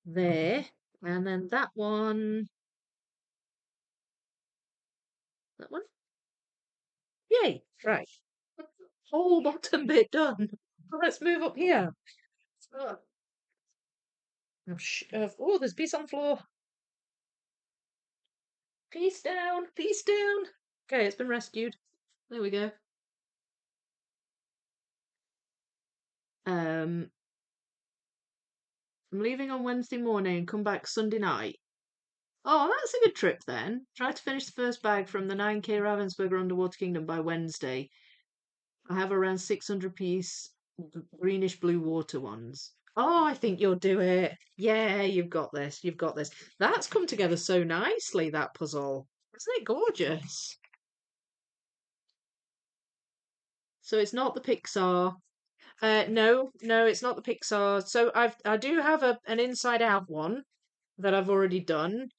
A: There. And then that one. That one. Yay! Right. Whole bottom bit done. Let's move up here. Oh, oh, there's piece on the floor. Piece down. Piece down. Okay, it's been rescued. There we go. I'm leaving on Wednesday morning and come back Sunday night. Oh, that's a good trip then. Try to finish the first bag from the 9K Ravensburger Underwater Kingdom by Wednesday. I have around 600 piece greenish blue water ones. Oh, I think you'll do it. Yeah, you've got this. You've got this. That's come together so nicely, that puzzle. Isn't it gorgeous? So it's not the Pixar. No, it's not the Pixar. So I do have an Inside Out one that I've already done,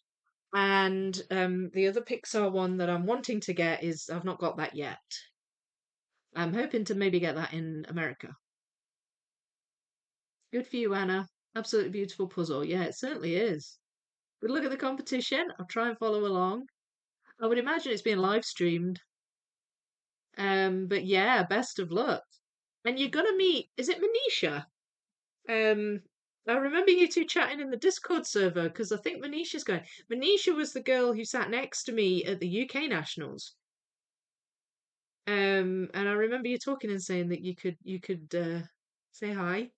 A: and the other Pixar one that I'm wanting to get is I've not got that yet. I'm hoping to maybe get that in America. Good for you, Anna. Absolutely beautiful puzzle. Yeah, it certainly is. Good luck at the competition. I'll try and follow along. I would imagine it's being live streamed. But yeah, best of luck. And you're gonna meet, is it Manisha? Um, I remember you two chatting in the Discord server because I think Manisha's going. Manisha was the girl who sat next to me at the UK Nationals. And I remember you talking and saying that you could say hi.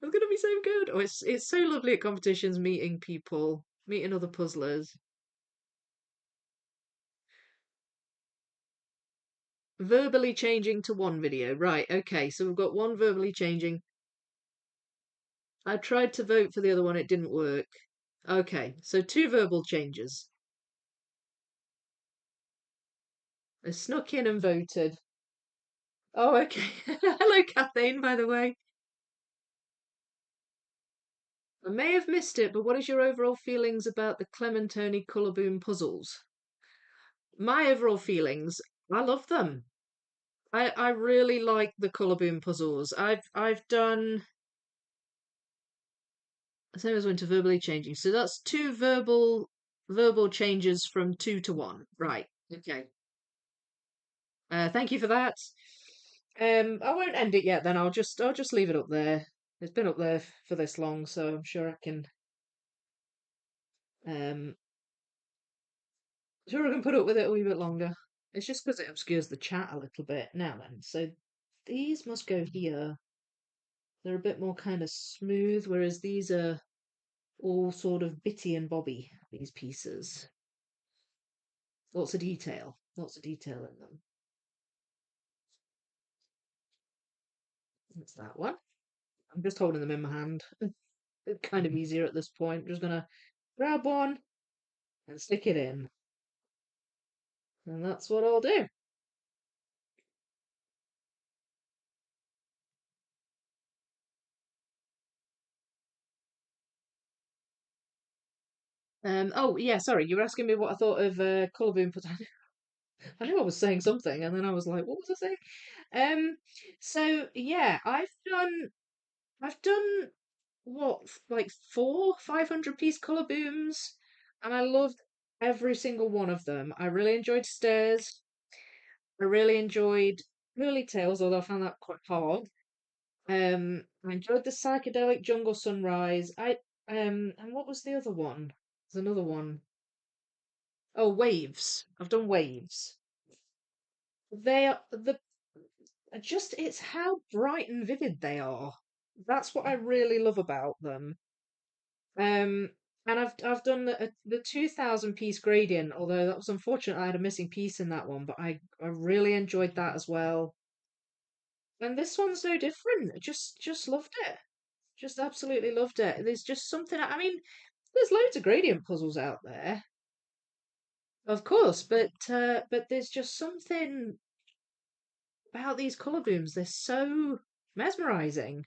A: It's gonna be so good. Oh, it's so lovely at competitions, meeting people, meeting other puzzlers. Verbally changing to one video. Right, okay, so we've got one verbally changing. I tried to vote for the other one, it didn't work. Okay, so two verbal changes. I snuck in and voted. Oh, okay. Hello, Kathleen, by the way. I may have missed it, but what is your overall feelings about the Clementoni Colorboom puzzles? My overall feelings, I love them. I really like the Colorboom puzzles. I've done same as went to verbally changing. So that's two verbal changes from two to one. Right. Okay. Thank you for that. I won't end it yet then. I'll just leave it up there. It's been up there for this long, so I'm um sure I can put up with it a wee bit longer. It's just because it obscures the chat a little bit now then. So these must go here. They're a bit more kind of smooth, whereas these are all sort of bitty and bobby, these pieces. Lots of detail. Lots of detail in them. That's that one. I'm just holding them in my hand. It's kind of easier at this point. I'm just gonna grab one and stick it in. And that's what I'll do. Oh yeah, sorry, you were asking me what I thought of Colour Boom. I knew I was saying something, and then I was like, what was I saying? So yeah, I've done what, like 500 piece Colour Booms, and I loved every single one of them. I really enjoyed Stairs. I really enjoyed Early Tales, although I found that quite hard. I enjoyed the psychedelic jungle sunrise. And what was the other one? There's another one. Oh, waves. I've done waves. They are just it's how bright and vivid they are. That's what I really love about them. Um, and I've done the 2000 piece gradient, although that was unfortunate. I had a missing piece in that one, but I really enjoyed that as well. And this one's no different. Just loved it. Just absolutely loved it. There's just something. I mean, there's loads of gradient puzzles out there, of course, but there's just something about these color booms. They're so mesmerizing.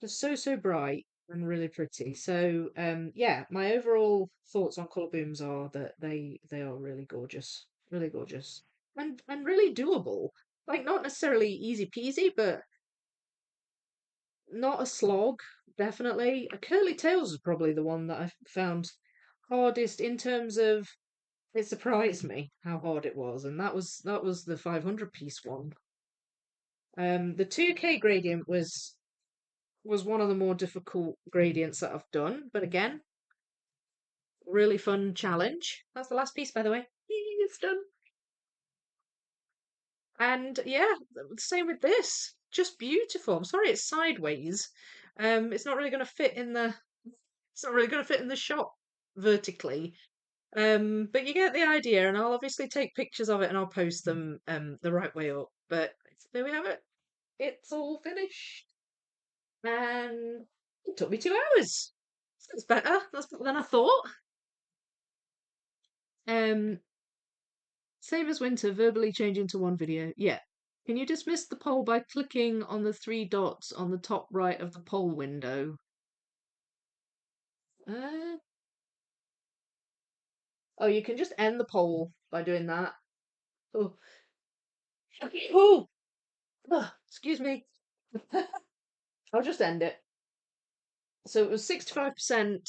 A: Just so bright and really pretty. So yeah, my overall thoughts on color booms are that they are really gorgeous, and really doable. Like not necessarily easy peasy, but not a slog. Definitely, a curly tails is probably the one that I found hardest in terms of. It surprised me how hard it was, and that was the 500 piece one. The 2K gradient was one of the more difficult gradients that I've done, but again, really fun challenge. That's the last piece, by the way. It's done. And yeah, same with this. Just beautiful. I'm sorry it's sideways. It's not really going to fit in the. It's not really going to fit in the shot vertically. But you get the idea, and I'll obviously take pictures of it and I'll post them the right way up. But there we have it. It's all finished, and it took me 2 hours. That's better. That's better than I thought. Um, Same as winter, verbally changing to one video. Yeah. Can you dismiss the poll by clicking on the three dots on the top right of the poll window? Uh, oh, you can just end the poll by doing that. Oh, oh, excuse me. I'll just end it. So it was 65%.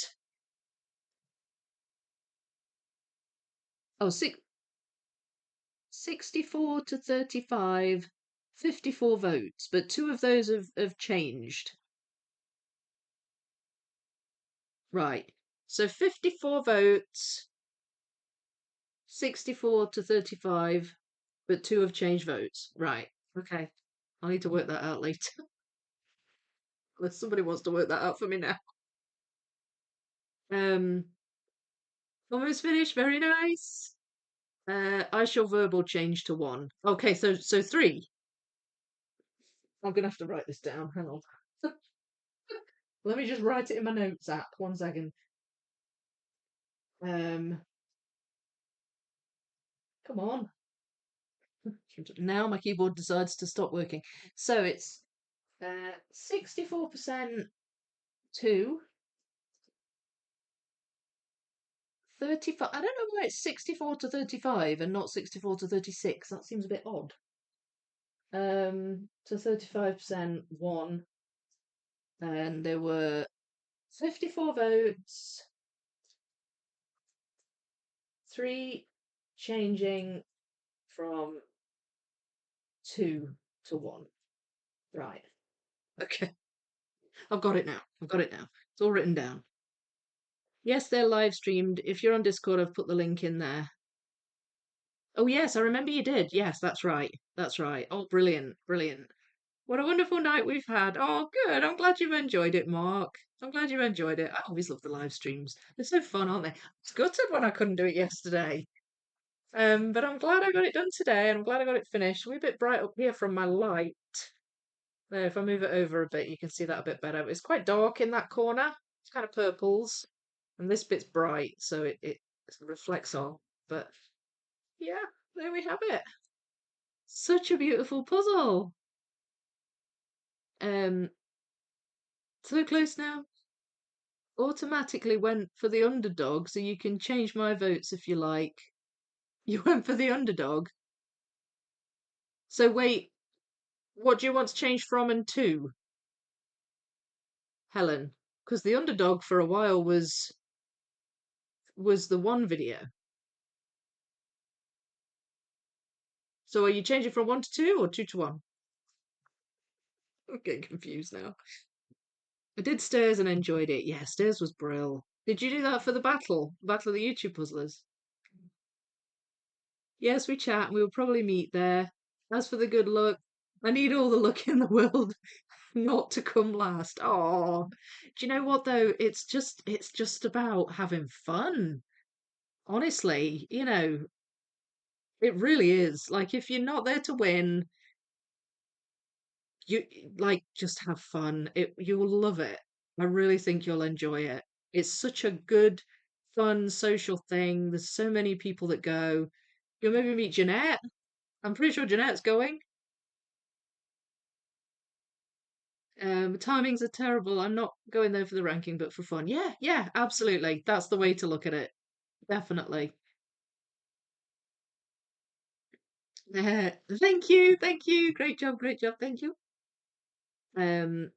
A: Oh, 64 to 35, 54 votes, but two of those have changed. Right. So 54 votes, 64 to 35, but two have changed votes. Right. Okay. I'll need to work that out later. Unless somebody wants to work that out for me now. Um, Almost finished. Very nice. I shall verbal change to one. Okay, so three. I'm gonna have to write this down. Hang on. Let me just write it in my notes app. 1 second. Um, Come on. Now my keyboard decides to stop working. So it's 64% to 35. I don't know why it's 64 to 35 and not 64 to 36. That seems a bit odd. To 35% one, and there were 54 votes, three changing from two to one. Right. Okay. I've got it now. I've got it now. It's all written down. Yes, they're live streamed. If you're on Discord, I've put the link in there. Oh, yes, I remember you did. Yes, that's right. That's right. Oh, brilliant. Brilliant. What a wonderful night we've had. Oh, good. I'm glad you've enjoyed it, Mark. I'm glad you enjoyed it. I always love the live streams. They're so fun, aren't they? I was gutted when I couldn't do it yesterday. But I'm glad I got it done today, and I'm glad I got it finished. We're a bit bright up here from my light. There, if I move it over a bit, you can see that a bit better. It's quite dark in that corner. It's kind of purples, and this bit's bright, so it reflects all. But yeah, there we have it. Such a beautiful puzzle. Um, so close now. Automatically went for the underdog, so you can change my votes if you like. You went for the underdog. So wait, what do you want to change from and to, Helen? Because the underdog for a while was the one video. So are you changing from one to two or two to one? I'm getting confused now. I did Stairs and enjoyed it. Yeah, Stairs was brill. Did you do that for the battle? Battle of the YouTube Puzzlers? Yes, we chat and we'll probably meet there. As for the good luck, I need all the luck in the world not to come last. Oh, do you know what though? It's just about having fun. Honestly, it really is. Like if you're not there to win, you like just have fun. You'll love it. I really think you'll enjoy it. It's such a good, fun social thing. There's so many people that go. You'll maybe meet Jeanette. I'm pretty sure Jeanette's going. Timings are terrible. I'm not going there for the ranking, but for fun. Yeah, yeah, absolutely. That's the way to look at it. Definitely. Thank you, thank you. Great job, thank you. Um,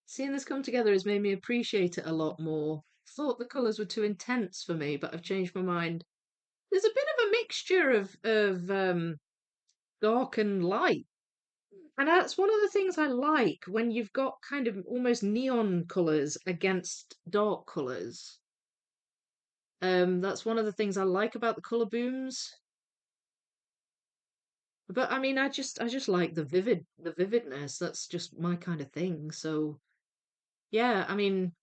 A: Seeing this come together has made me appreciate it a lot more. Thought the colours were too intense for me, but I've changed my mind. There's a bit of a mixture of dark and light. And that's one of the things I like when you've got kind of almost neon colours against dark colours. That's one of the things I like about the colour booms. But I mean, I just like the vividness. That's just my kind of thing. So yeah, I mean,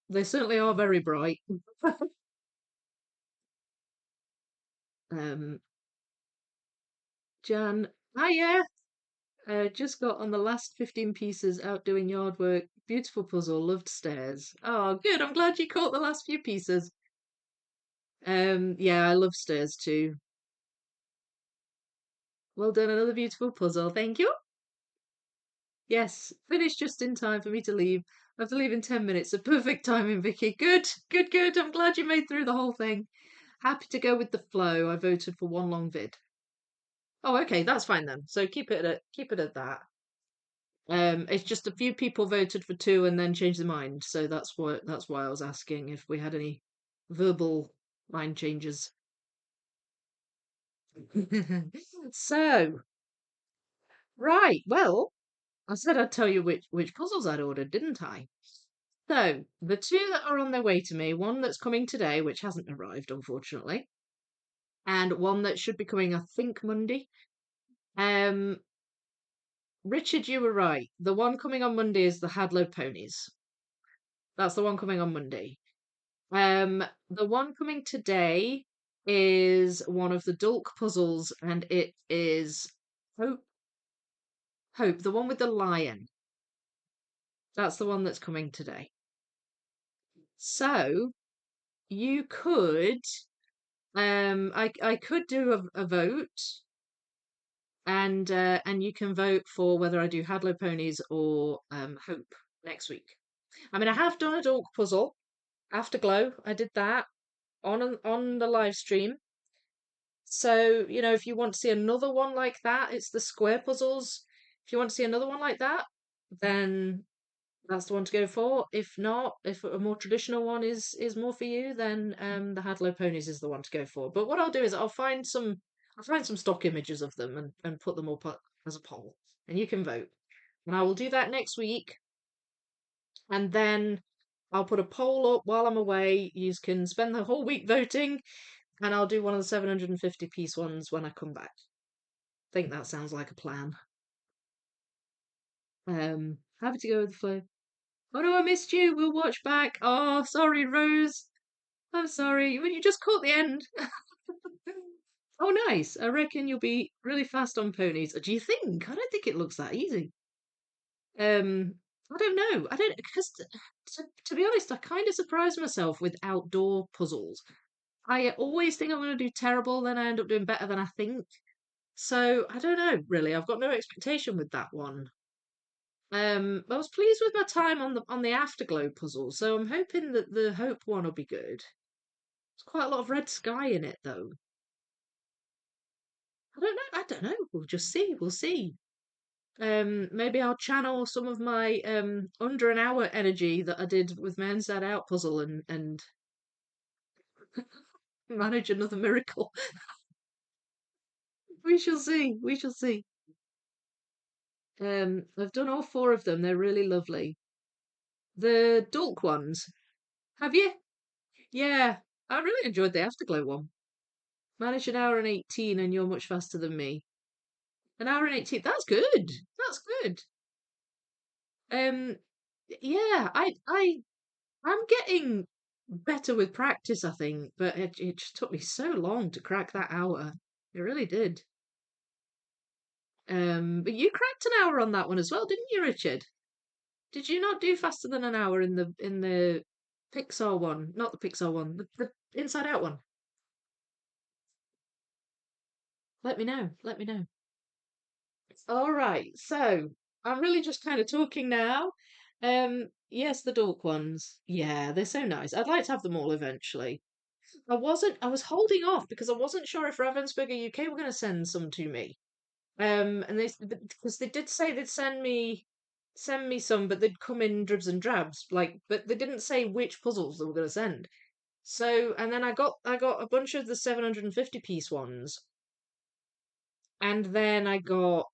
A: they certainly are very bright. Um, Jan, yeah, just got on the last 15 pieces out doing yard work. Beautiful puzzle, loved stairs. Oh, good. I'm glad you caught the last few pieces. Yeah, I love stairs too. Well done, another beautiful puzzle. Thank you. Yes, finished just in time for me to leave. I have to leave in 10 minutes. So perfect timing, Vicky. Good, good, good. I'm glad you made through the whole thing. Happy to go with the flow. I voted for one long vid. Oh, okay, that's fine then. So keep it at that. It's just a few people voted for two and then changed their mind. So that's why I was asking if we had any verbal mind changes. So, right, well, I said I'd tell you which puzzles I'd ordered, didn't I? So, the two that are on their way to me, one that's coming today, which hasn't arrived, unfortunately, and one that should be coming, I think, Monday. Um, Richard, you were right. The one coming on Monday is the Hadlow ponies. That's the one coming on Monday. The one coming today is one of the Dulk puzzles, and it is Hope. Hope, the one with the lion. That's the one that's coming today. So you could, I could do a vote, and you can vote for whether I do Hadlow ponies or Hope next week. I mean, I have done a Dulk puzzle, Afterglow. I did that on the live stream. So, if you want to see another one like that, it's the square puzzles. If you want to see another one like that, then that's the one to go for. If not, if a more traditional one is more for you, then the Hadlow ponies is the one to go for. But what I'll do is I'll find some stock images of them and put them up as a poll, and you can vote. And I will do that next week, and then I'll put a poll up while I'm away. You can spend the whole week voting, and I'll do one of the 750 piece ones when I come back. Think that sounds like a plan. Happy to go with the flow. Oh no, I missed you. We'll watch back. Oh, sorry, Rose. I'm sorry. Well, you just caught the end. Oh, nice. I reckon you'll be really fast on ponies. Do you think? I don't think it looks that easy. Um, I don't know. I don't because to be honest, I kind of surprise myself with outdoor puzzles. I always think I'm going to do terrible, then I end up doing better than I think. So I don't know, really. I've got no expectation with that one. I was pleased with my time on the Afterglow puzzle, so I'm hoping that the Hope one will be good. There's quite a lot of red sky in it, though. I don't know. I don't know. We'll just see. We'll see. Maybe I'll channel some of my under an hour energy that I did with my Inside Out puzzle and manage another miracle. We shall see. We shall see. I've done all four of them. They're really lovely. The Dulk ones. Have you? Yeah, I really enjoyed the Afterglow one. Managed an hour and 18, and you're much faster than me. An hour and 18. That's good. That's good. Um, yeah, I'm getting better with practice, I think, but it just took me so long to crack that hour. It really did. But you cracked an hour on that one as well, didn't you, Richard? Did you not do faster than an hour in the Pixar one? Not the Pixar one, the Inside Out one. Let me know. Let me know. All right. So I'm really just kind of talking now. Yes, the Dork ones. Yeah, they're so nice. I'd like to have them all eventually. I was holding off because I wasn't sure if Ravensburger UK were going to send some to me. And because they did say they'd send me some, but they'd come in dribs and drabs. Like, but they didn't say which puzzles they were going to send. So, and then I got a bunch of the 750 piece ones, and then I got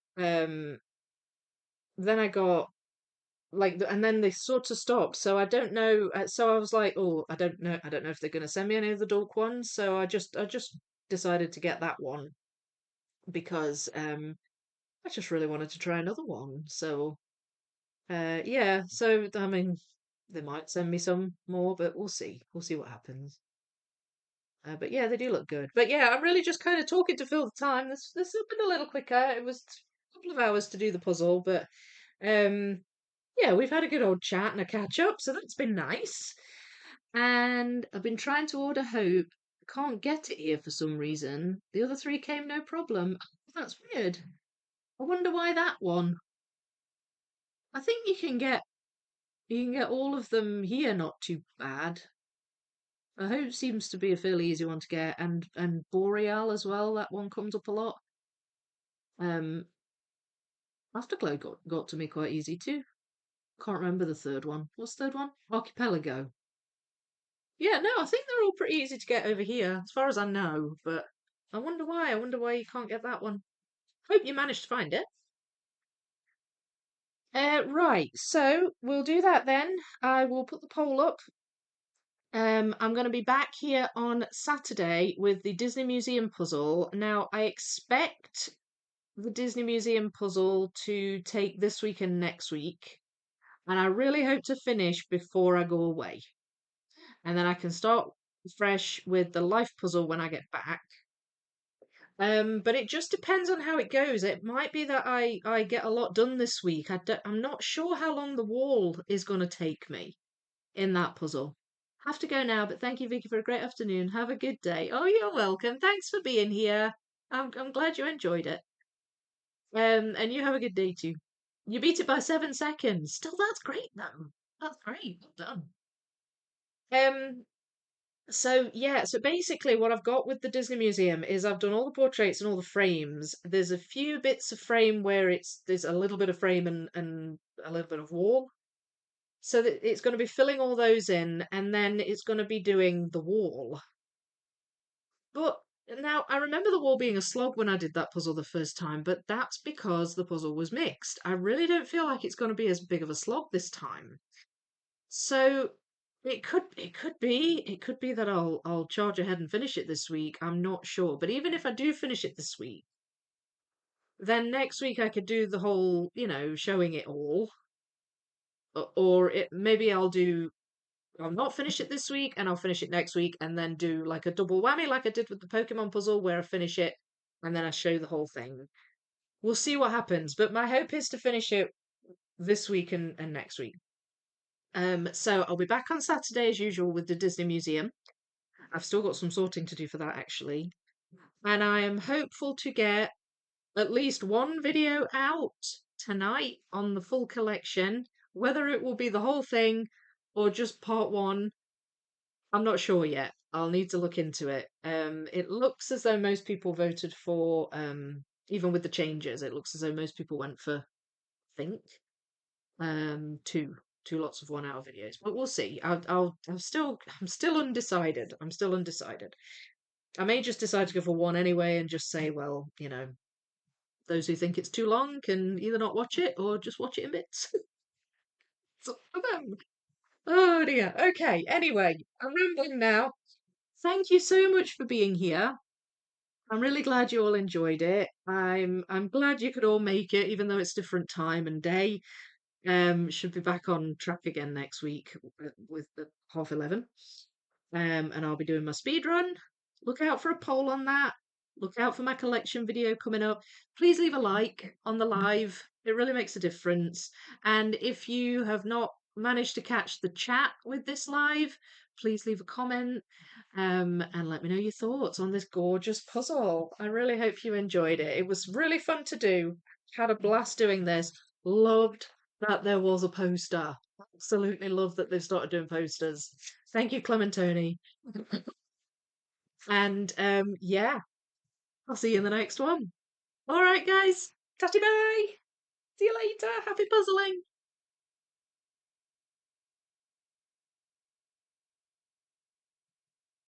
A: like, and then they sort of stopped. So I don't know. So I was like, oh, I don't know if they're going to send me any of the Dork ones. So I just decided to get that one because I just really wanted to try another one. So yeah. So I mean, they might send me some more, but we'll see. We'll see what happens. But yeah, they do look good. But yeah, I'm really just kind of talking to fill the time. This has been a little quicker. It was a couple of hours to do the puzzle, but um, yeah, we've had a good old chat and a catch up, so that's been nice. And I've been trying to order Hope. Can't get it here for some reason. The other three came no problem. That's weird. I wonder why that one. I think you can get all of them here not too bad. Hope seems to be a fairly easy one to get, and Boreal as well. That one comes up a lot. Um, Afterglow got to me quite easy too. Can't remember the third one. What's the third one? Archipelago. Yeah, no, I think they're all pretty easy to get over here, as far as I know. But I wonder why. I wonder why you can't get that one. Hope you managed to find it. Right, so we'll do that then. I will put the poll up. I'm going to be back here on Saturday with the Disney Museum puzzle. Now, I expect the Disney Museum puzzle to take this week and next week, and I really hope to finish before I go away. And then I can start fresh with the life puzzle when I get back. But it just depends on how it goes. It might be that I get a lot done this week. I'm not sure how long the wall is going to take me in that puzzle. Have to go now, but thank you, Vicky, for a great afternoon. Have a good day. Oh, you're welcome. Thanks for being here. I'm glad you enjoyed it. And you have a good day too. You beat it by 7 seconds. Still, that's great though. That's great. Well done. Um, so yeah, so basically what I've got with the Disney Museum is I've done all the portraits and all the frames. There's a few bits of frame where there's a little bit of frame and a little bit of wall. So that it's going to be filling all those in, and then it's going to be doing the wall. But now I remember the wall being a slog when I did that puzzle the first time, but that's because the puzzle was mixed. I really don't feel like it's going to be as big of a slog this time. So it could be that I'll charge ahead and finish it this week. I'm not sure. But even if I do finish it this week, then next week I could do the whole, showing it all. Or maybe I'll not finish it this week and I'll finish it next week and then do like a double whammy like I did with the Pokemon puzzle where I finish it and then I show the whole thing. We'll see what happens, but my hope is to finish it this week and next week. So I'll be back on Saturday as usual with the Disney Museum. I've still got some sorting to do for that actually. And I am hopeful to get at least one video out tonight on the full collection. Whether it will be the whole thing or just part one, I'm not sure yet. I'll need to look into it. It looks as though most people voted for, even with the changes, it looks as though most people went for, I think, two lots of 1 hour videos. But we'll see. I'm still undecided. I'm still undecided. I may just decide to go for one anyway and just say, well, those who think it's too long can either not watch it or just watch it in bits. It's up to them. Oh dear. Okay. Anyway, I'm rambling now. Thank you so much for being here. I'm really glad you all enjoyed it. I'm glad you could all make it, even though it's different time and day. Should be back on track again next week with the 11:30. And I'll be doing my speed run. Look out for a poll on that. Look out for my collection video coming up. Please leave a like on the live. It really makes a difference. And if you have not managed to catch the chat with this live, please leave a comment and let me know your thoughts on this gorgeous puzzle. I really hope you enjoyed it. It was really fun to do. Had a blast doing this. Loved that there was a poster. Absolutely love that they've started doing posters. Thank you, Clementoni. And yeah, I'll see you in the next one. All right, guys. Tatty bye. See you later. Happy puzzling.